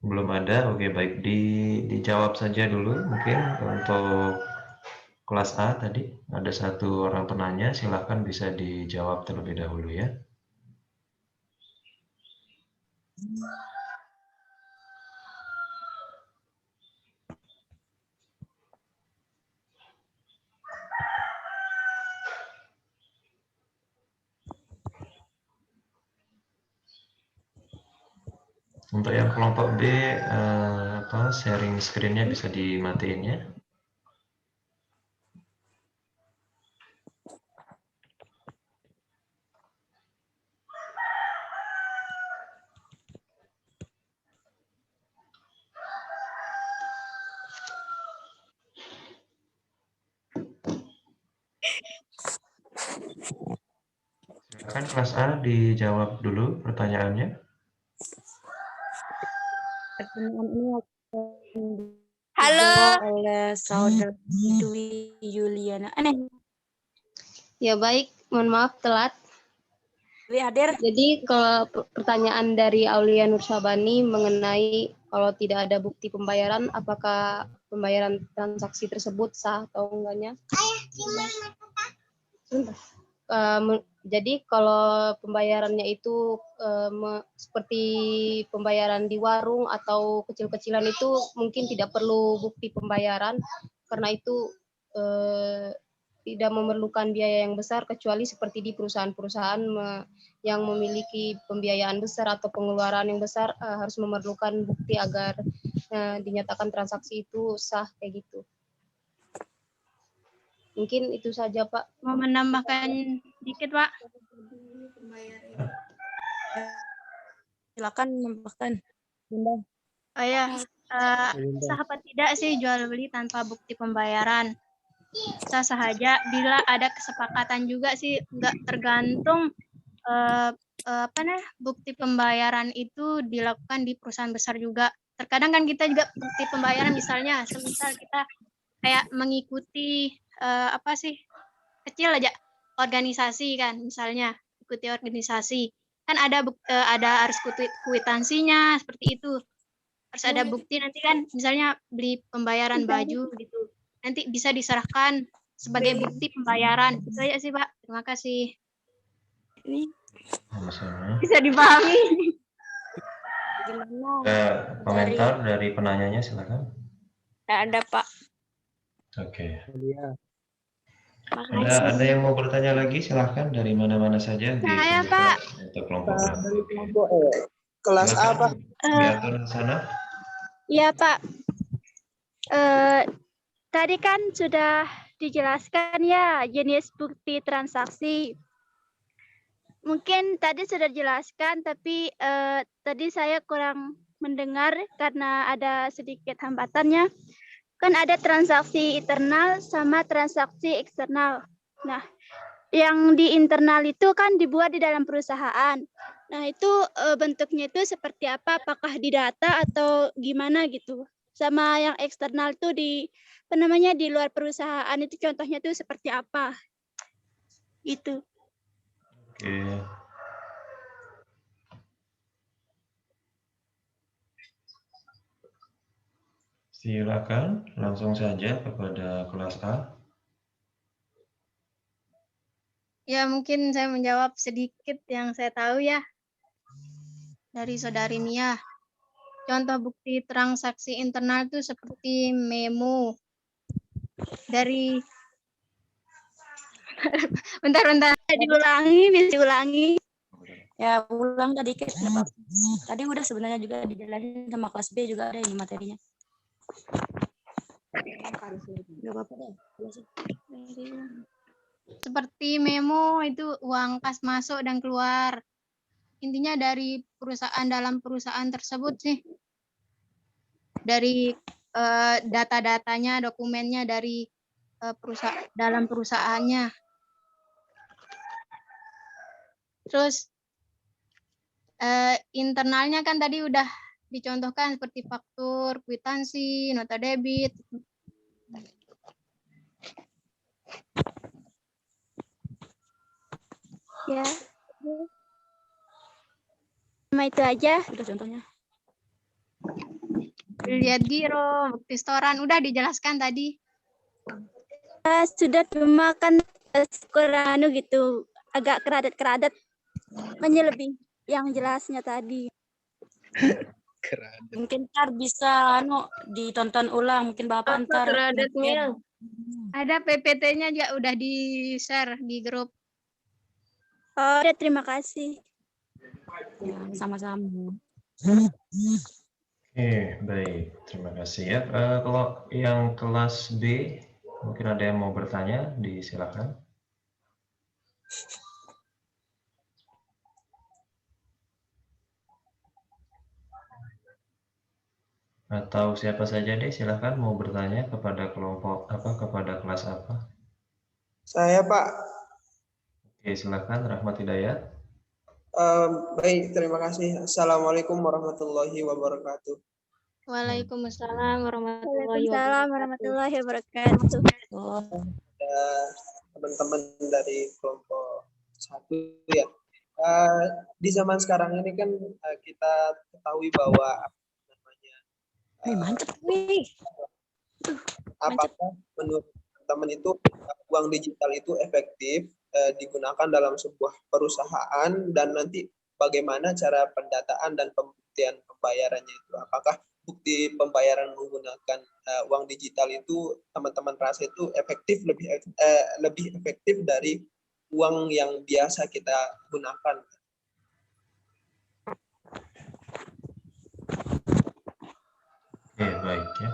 Belum ada, oke baik. Dijawab saja dulu mungkin untuk kelas A tadi. Ada satu orang penanya, silakan bisa dijawab terlebih dahulu ya. Untuk yang kelompok B, sharing screen-nya bisa dimatiin ya. Silakan kelas A dijawab dulu pertanyaannya. Pertanyaan ini Halo. oleh saudara Dwi Yuliana. Ya baik, mohon maaf telat. Dwi hadir. Jadi kalau pertanyaan dari Aulia Nursabani mengenai kalau tidak ada bukti pembayaran, apakah pembayaran transaksi tersebut sah atau enggaknya? Jadi kalau pembayarannya itu seperti pembayaran di warung atau kecil-kecilan itu mungkin tidak perlu bukti pembayaran, karena itu tidak memerlukan biaya yang besar kecuali seperti di perusahaan-perusahaan yang memiliki pembiayaan besar atau pengeluaran yang besar harus memerlukan bukti agar dinyatakan transaksi itu sah kayak gitu. Mungkin itu saja, Pak. Mau menambahkan dikit, Pak? Silakan menambahkan, Bunda. Oh ya, sah apa tidak sih jual beli tanpa bukti pembayaran? Sah saja bila ada kesepakatan juga sih, nggak tergantung bukti pembayaran itu dilakukan di perusahaan besar juga. Terkadang kan kita juga bukti pembayaran misalnya, semisal kita kayak mengikuti kecil aja organisasi kan, misalnya ikuti organisasi kan ada harus kwitansinya seperti itu, harus ada bukti nanti kan, misalnya beli pembayaran baju gitu, nanti bisa diserahkan sebagai bukti pembayaran. Itu aja sih, Pak. Terima kasih. Bisa dipahami. Komentar dari penanyanya, silakan. Tidak ada, Pak. Oke. Makasih. Ada yang mau bertanya lagi? Silahkan dari mana-mana saja. Saya, Pak. Untuk kelompok dari kelompok kelas apa? Diatur di sana. Iya, Pak. Tadi kan sudah dijelaskan ya jenis bukti transaksi. Mungkin tadi sudah dijelaskan, tapi tadi saya kurang mendengar karena ada sedikit hambatannya. Kan ada transaksi internal sama transaksi eksternal. Nah, yang di internal itu kan dibuat di dalam perusahaan. Nah, itu bentuknya itu seperti apa? Apakah di data atau gimana gitu? Sama yang eksternal itu di luar perusahaan itu contohnya itu seperti apa? Itu. Oke. Silakan langsung saja kepada kelas A. Ya, mungkin saya menjawab sedikit yang saya tahu ya dari Saudari Mia. Contoh bukti transaksi internal itu seperti memo dari bentar. Bisa diulangi. Ya, ulang tadi dikit. Tadi udah sebenarnya juga dijelasin sama kelas B juga ada ini materinya. Nggak apa-apa deh. Seperti memo itu uang kas masuk dan keluar. Intinya dari perusahaan, dalam perusahaan tersebut sih. Dari data-datanya, dokumennya dari dalam perusahaannya. Terus internalnya kan tadi udah dicontohkan seperti faktur, kwitansi, nota debit. Ya. Cuma itu aja. Udah contohnya. Lihat giro, bukti setoran, udah dijelaskan tadi. Sudah, cuma kan kurang gitu, agak keradat-keradat. Makanya lebih yang jelasnya tadi. Mungkin ntar bisa ditonton ulang, mungkin Bapak ntar. Ada PPT-nya juga udah di-share di grup. Oh, ya, terima kasih. Ya, sama-sama. Oke, baik. Terima kasih ya. Kalau yang kelas B, mungkin ada yang mau bertanya, disilakan. Atau siapa saja deh, silakan mau bertanya kepada kelompok apa, kepada kelas apa. Saya, Pak. Oke, silakan Rahmat Hidayat. Baik, terima kasih. Assalamualaikum warahmatullahi wabarakatuh. Waalaikumsalam warahmatullahi wabarakatuh. Teman-teman dari kelompok 1 ya. Di zaman sekarang ini kan kita ketahui bahwa mantap nih. Apakah menurut teman itu uang digital itu efektif digunakan dalam sebuah perusahaan, dan nanti bagaimana cara pendataan dan pembuktian pembayarannya itu? Apakah bukti pembayaran menggunakan uang digital itu teman-teman rasa itu lebih efektif dari uang yang biasa kita gunakan? Oke, baik ya.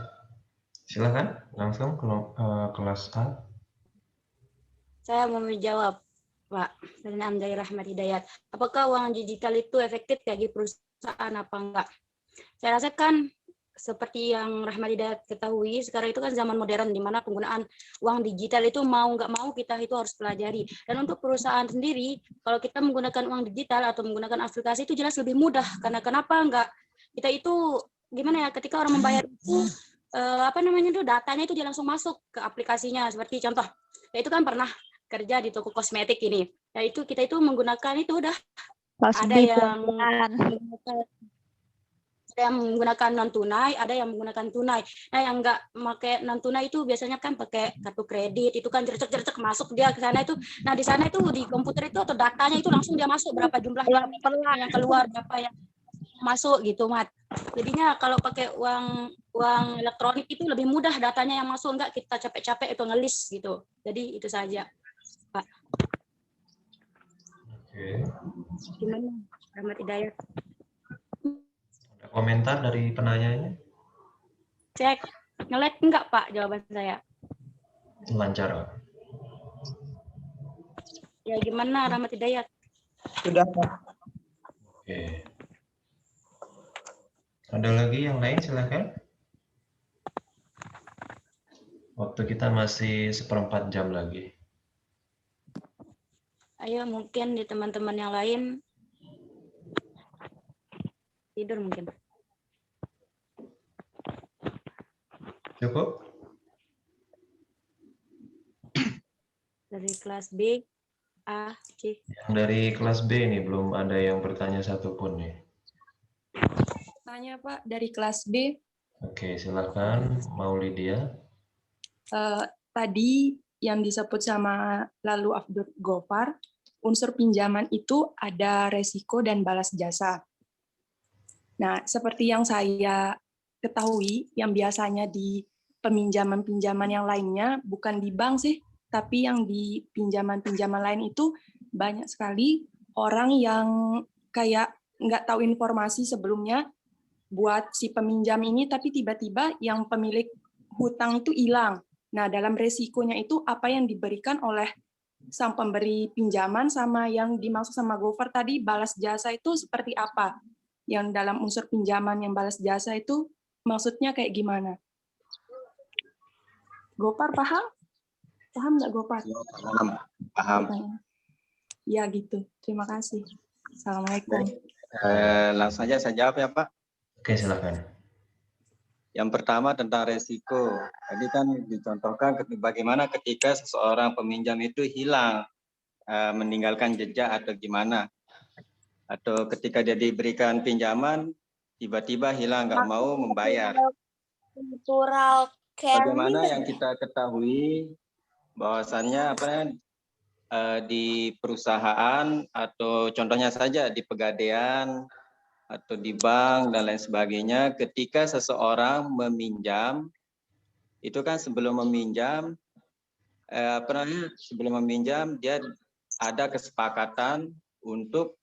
Silakan langsung ke kelas A. Saya mau menjawab, Pak. Saya Amjai Rahmat Hidayat. Apakah uang digital itu efektif bagi perusahaan apa enggak? Saya rasa kan seperti yang Rahmat Hidayat ketahui, sekarang itu kan zaman modern di mana penggunaan uang digital itu mau nggak mau kita itu harus pelajari. Dan untuk perusahaan sendiri, kalau kita menggunakan uang digital atau menggunakan aplikasi itu jelas lebih mudah. Karena kenapa enggak? Kita itu gimana ya? Ketika orang membayar itu datanya itu dia langsung masuk ke aplikasinya. Seperti contoh, ya itu kan pernah kerja di toko kosmetik ini. Ya itu kita itu menggunakan itu udah ada yang menggunakan non tunai, ada yang menggunakan tunai. Nah, yang enggak pakai non tunai itu biasanya kan pakai kartu kredit, itu kan jercek masuk dia ke sana itu. Nah, di sana itu di komputer itu atau datanya itu langsung dia masuk berapa jumlahnya yang keluar, berapa yang masuk gitu, Mat. Jadinya kalau pakai uang elektronik itu lebih mudah datanya yang masuk, enggak kita capek-capek itu ngelis gitu. Jadi itu saja, Pak. Oke. Gimana, Rahmat Hidayat? Ada komentar dari penanyanya? Cek, nge-lag enggak, Pak, jawaban saya? Lancar, Pak. Ya gimana, Rahmat Hidayat? Sudah, Pak. Oke. Ada lagi yang lain, silakan. Waktu kita masih 1/4 jam lagi. Ayo mungkin di teman-teman yang lain tidur mungkin. Cukup? Dari kelas B, A, C. Yang dari kelas B nih belum ada yang bertanya satupun nih. Tanya Pak, dari kelas B. Oke, silakan Maulidia. Tadi yang disebut sama Lalu Abdul Gofar, unsur pinjaman itu ada resiko dan balas jasa. Nah, seperti yang saya ketahui, yang biasanya di peminjaman-pinjaman yang lainnya, bukan di bank sih, tapi yang di pinjaman-pinjaman lain itu banyak sekali orang yang kayak nggak tahu informasi sebelumnya buat si peminjam ini, tapi tiba-tiba yang pemilik hutang itu hilang. Nah, dalam resikonya itu apa yang diberikan oleh sang pemberi pinjaman sama yang dimaksud sama Gofar tadi, balas jasa itu seperti apa? Yang dalam unsur pinjaman yang balas jasa itu maksudnya kayak gimana? Gofar paham? Paham nggak Gofar? Paham. Ya gitu. Terima kasih. Assalamualaikum. Langsung saja saya jawab ya Pak. Oke, silakan. Yang pertama tentang resiko. Tadi kan dicontohkan bagaimana ketika seseorang peminjam itu hilang, meninggalkan jejak atau gimana. Atau ketika dia diberikan pinjaman, tiba-tiba hilang, nggak mau membayar. Bagaimana yang kita ketahui bahwasannya di perusahaan atau contohnya saja di Pegadaian, atau di bank dan lain sebagainya, ketika seseorang meminjam, itu kan sebelum meminjam, dia ada kesepakatan untuk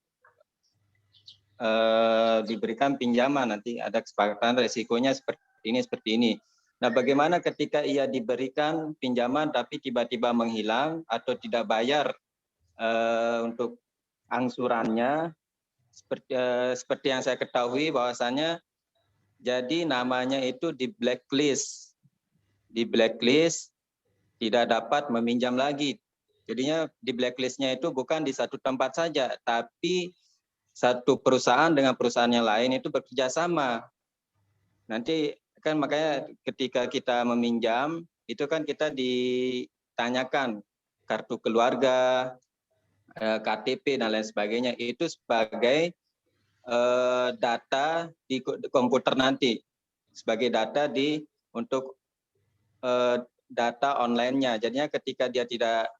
diberikan pinjaman, nanti ada kesepakatan resikonya seperti ini. Nah, bagaimana ketika ia diberikan pinjaman tapi tiba-tiba menghilang atau tidak bayar untuk angsurannya? Seperti yang saya ketahui bahwasannya jadi namanya itu di blacklist tidak dapat meminjam lagi. Jadinya di blacklistnya itu bukan di satu tempat saja, tapi satu perusahaan dengan perusahaan yang lain itu bekerja sama. Nanti kan makanya ketika kita meminjam itu kan kita ditanyakan kartu keluarga, KTP dan lain sebagainya, itu sebagai data di komputer nanti, sebagai data untuk data online-nya. Jadinya ketika dia tidak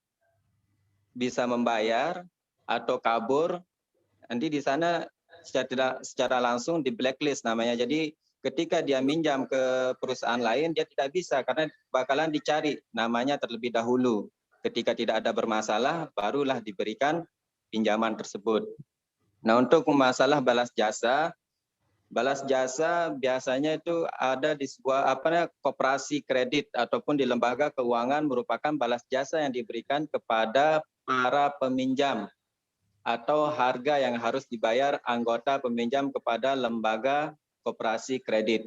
bisa membayar atau kabur, nanti di sana secara langsung di blacklist namanya. Jadi ketika dia minjam ke perusahaan lain, dia tidak bisa karena bakalan dicari namanya terlebih dahulu. Ketika tidak ada bermasalah, barulah diberikan pinjaman tersebut. Nah, untuk masalah balas jasa biasanya itu ada di sebuah koperasi kredit ataupun di lembaga keuangan merupakan balas jasa yang diberikan kepada para peminjam atau harga yang harus dibayar anggota peminjam kepada lembaga koperasi kredit.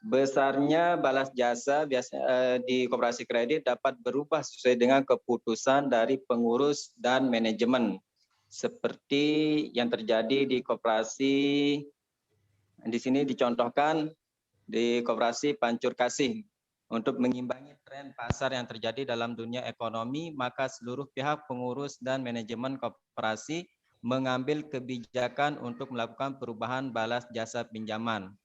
Besarnya balas jasa di koperasi kredit dapat berubah sesuai dengan keputusan dari pengurus dan manajemen. Seperti yang terjadi di koperasi, di sini dicontohkan di koperasi Pancur Kasih. Untuk mengimbangi tren pasar yang terjadi dalam dunia ekonomi, maka seluruh pihak pengurus dan manajemen koperasi mengambil kebijakan untuk melakukan perubahan balas jasa pinjaman.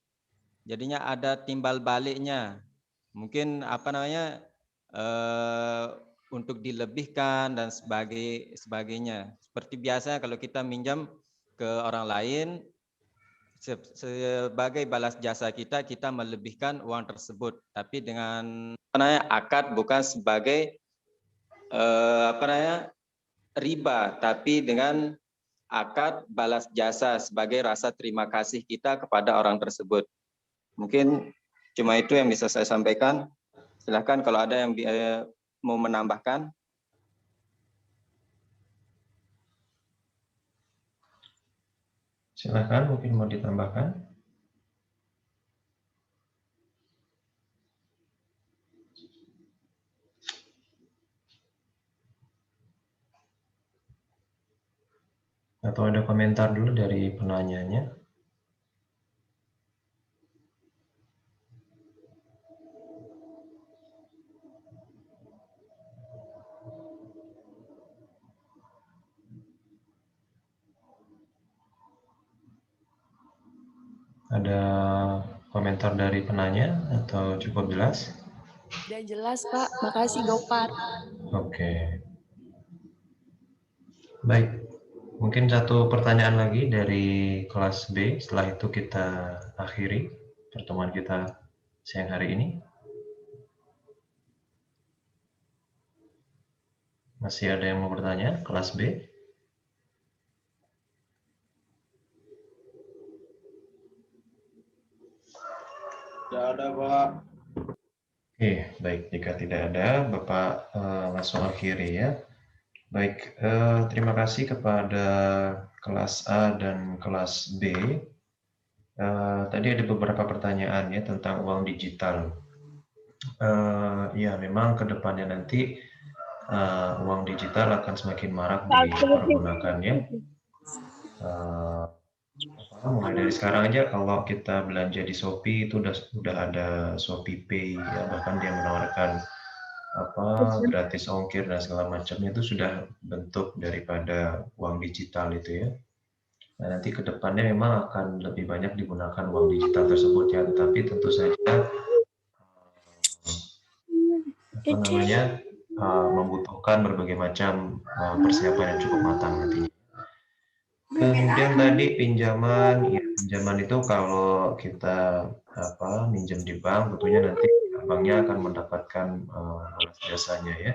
Jadinya ada timbal baliknya. Mungkin untuk dilebihkan dan sebagainya. Seperti biasa kalau kita minjam ke orang lain, sebagai balas jasa kita melebihkan uang tersebut, tapi dengan akad, bukan sebagai riba, tapi dengan akad balas jasa sebagai rasa terima kasih kita kepada orang tersebut. Mungkin cuma itu yang bisa saya sampaikan. Silahkan kalau ada yang mau menambahkan. Silakan, mungkin mau ditambahkan. Atau ada komentar dulu dari penanyanya. Ada komentar dari penanya atau cukup jelas? Udah jelas, Pak. Makasih, Gopar. Oke. Baik. Mungkin satu pertanyaan lagi dari kelas B. Setelah itu kita akhiri pertemuan kita siang hari ini. Masih ada yang mau bertanya? Kelas B? Tidak ada, Pak. Oke, baik. Jika tidak ada, Bapak langsung akhiri ya. Baik, terima kasih kepada kelas A dan kelas B. Tadi ada beberapa pertanyaan ya tentang uang digital. Ya, memang ke depannya nanti uang digital akan semakin marak dipergunakan ya. Mulai dari sekarang aja kalau kita belanja di Shopee itu udah ada Shopee Pay ya, bahkan dia menawarkan gratis ongkir dan segala macamnya, itu sudah bentuk daripada uang digital itu ya. Nah, nanti ke depannya memang akan lebih banyak digunakan uang digital tersebut ya, tetapi tentu saja membutuhkan berbagai macam persiapan yang cukup matang nantinya. Kemudian tadi pinjaman, ya pinjaman itu kalau kita minjam di bank, tentunya nanti banknya akan mendapatkan balas jasanya ya.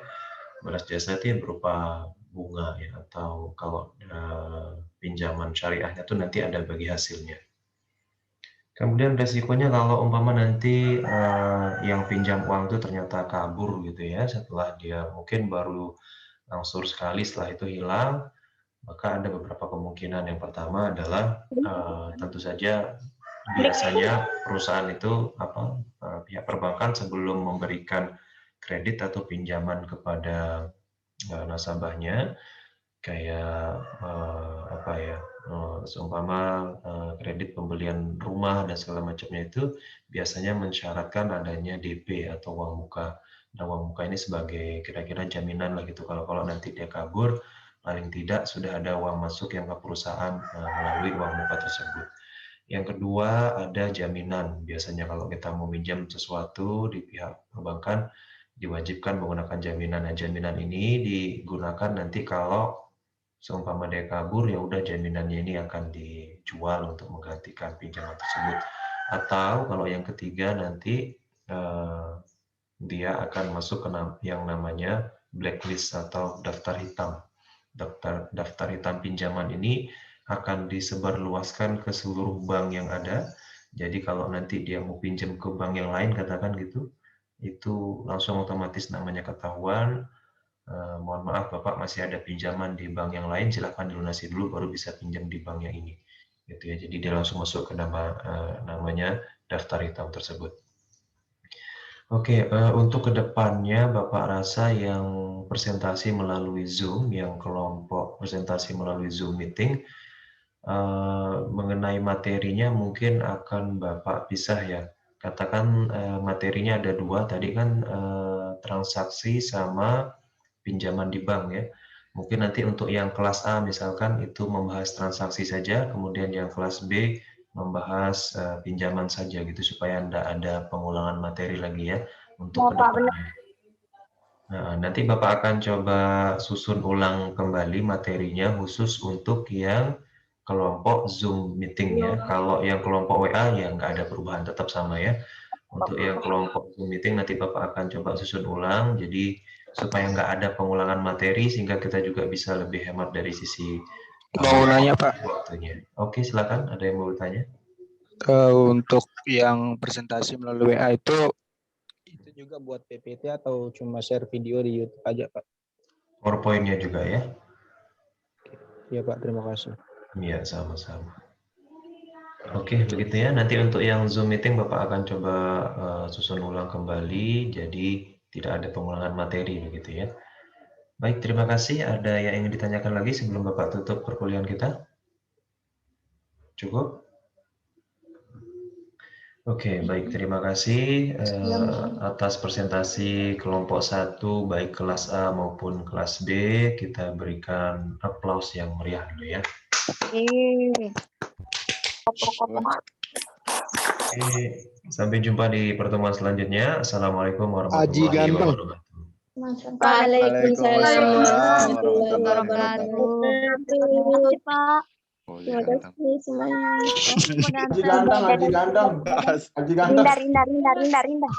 Balas jasa itu berupa bunga ya, atau kalau pinjaman syariahnya tuh nanti ada bagi hasilnya. Kemudian resikonya kalau umpama nanti yang pinjam uang itu ternyata kabur gitu ya, setelah dia mungkin baru langsung sekali, setelah itu hilang. Maka ada beberapa kemungkinan. Yang pertama adalah tentu saja biasanya perusahaan itu pihak perbankan sebelum memberikan kredit atau pinjaman kepada nasabahnya, kayak seumpama kredit pembelian rumah dan segala macamnya, itu biasanya mensyaratkan adanya DP atau uang muka. Nah, uang muka ini sebagai kira-kira jaminan lah gitu, kalau nanti dia kabur, paling tidak sudah ada uang masuk yang ke perusahaan melalui uang muka tersebut. Yang kedua, ada jaminan. Biasanya kalau kita mau minjam sesuatu di pihak perbankan, diwajibkan menggunakan jaminan. Nah, jaminan ini digunakan nanti kalau seumpama dia kabur, ya udah jaminannya ini akan dijual untuk menggantikan pinjaman tersebut. Atau kalau yang ketiga nanti dia akan masuk ke yang namanya blacklist atau daftar hitam. Daftar hitam pinjaman ini akan disebarluaskan ke seluruh bank yang ada. Jadi kalau nanti dia mau pinjam ke bank yang lain, katakan gitu, itu langsung otomatis namanya ketahuan. Mohon maaf Bapak masih ada pinjaman di bank yang lain, silahkan dilunasi dulu baru bisa pinjam di bank yang ini. Gitu ya. Jadi dia langsung masuk ke namanya daftar hitam tersebut. Oke, untuk kedepannya Bapak rasa yang presentasi melalui Zoom, yang kelompok presentasi melalui Zoom meeting, mengenai materinya mungkin akan Bapak pisah ya. Katakan materinya ada 2, tadi kan transaksi sama pinjaman di bank ya. Mungkin nanti untuk yang kelas A misalkan itu membahas transaksi saja, kemudian yang kelas B membahas pinjaman saja gitu supaya tidak ada pengulangan materi lagi ya untuk kedepannya. Nah, nanti Bapak akan coba susun ulang kembali materinya khusus untuk yang kelompok Zoom meeting ya. Kalau yang kelompok WA ya nggak ada perubahan, tetap sama ya. Untuk yang kelompok Zoom meeting nanti Bapak akan coba susun ulang, jadi supaya nggak ada pengulangan materi sehingga kita juga bisa lebih hemat dari sisi Mau nanya Pak. Waktunya. Oke, silakan. Ada yang mau bertanya? Untuk yang presentasi melalui WA itu juga buat PPT atau cuma share video di YouTube aja Pak? PowerPoint-nya juga ya? Iya Pak, terima kasih. Iya, sama-sama. Oke, begitu ya. Nanti untuk yang Zoom meeting Bapak akan coba susun ulang kembali, jadi tidak ada pengulangan materi begitu ya. Baik, terima kasih. Ada yang ingin ditanyakan lagi sebelum Bapak tutup perkuliahan kita? Cukup? Oke, baik. Terima kasih atas presentasi kelompok 1, baik kelas A maupun kelas B. Kita berikan aplaus yang meriah dulu ya. Oke, sampai jumpa di pertemuan selanjutnya. Assalamualaikum warahmatullahi wabarakatuh. Waalaikumsalam warahmatullahi wabarakatuh. Pak. Terima kasih semuanya. Aji ganteng. Rinda.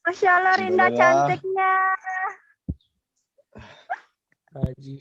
Masya Allah, Rinda cantiknya. Haji.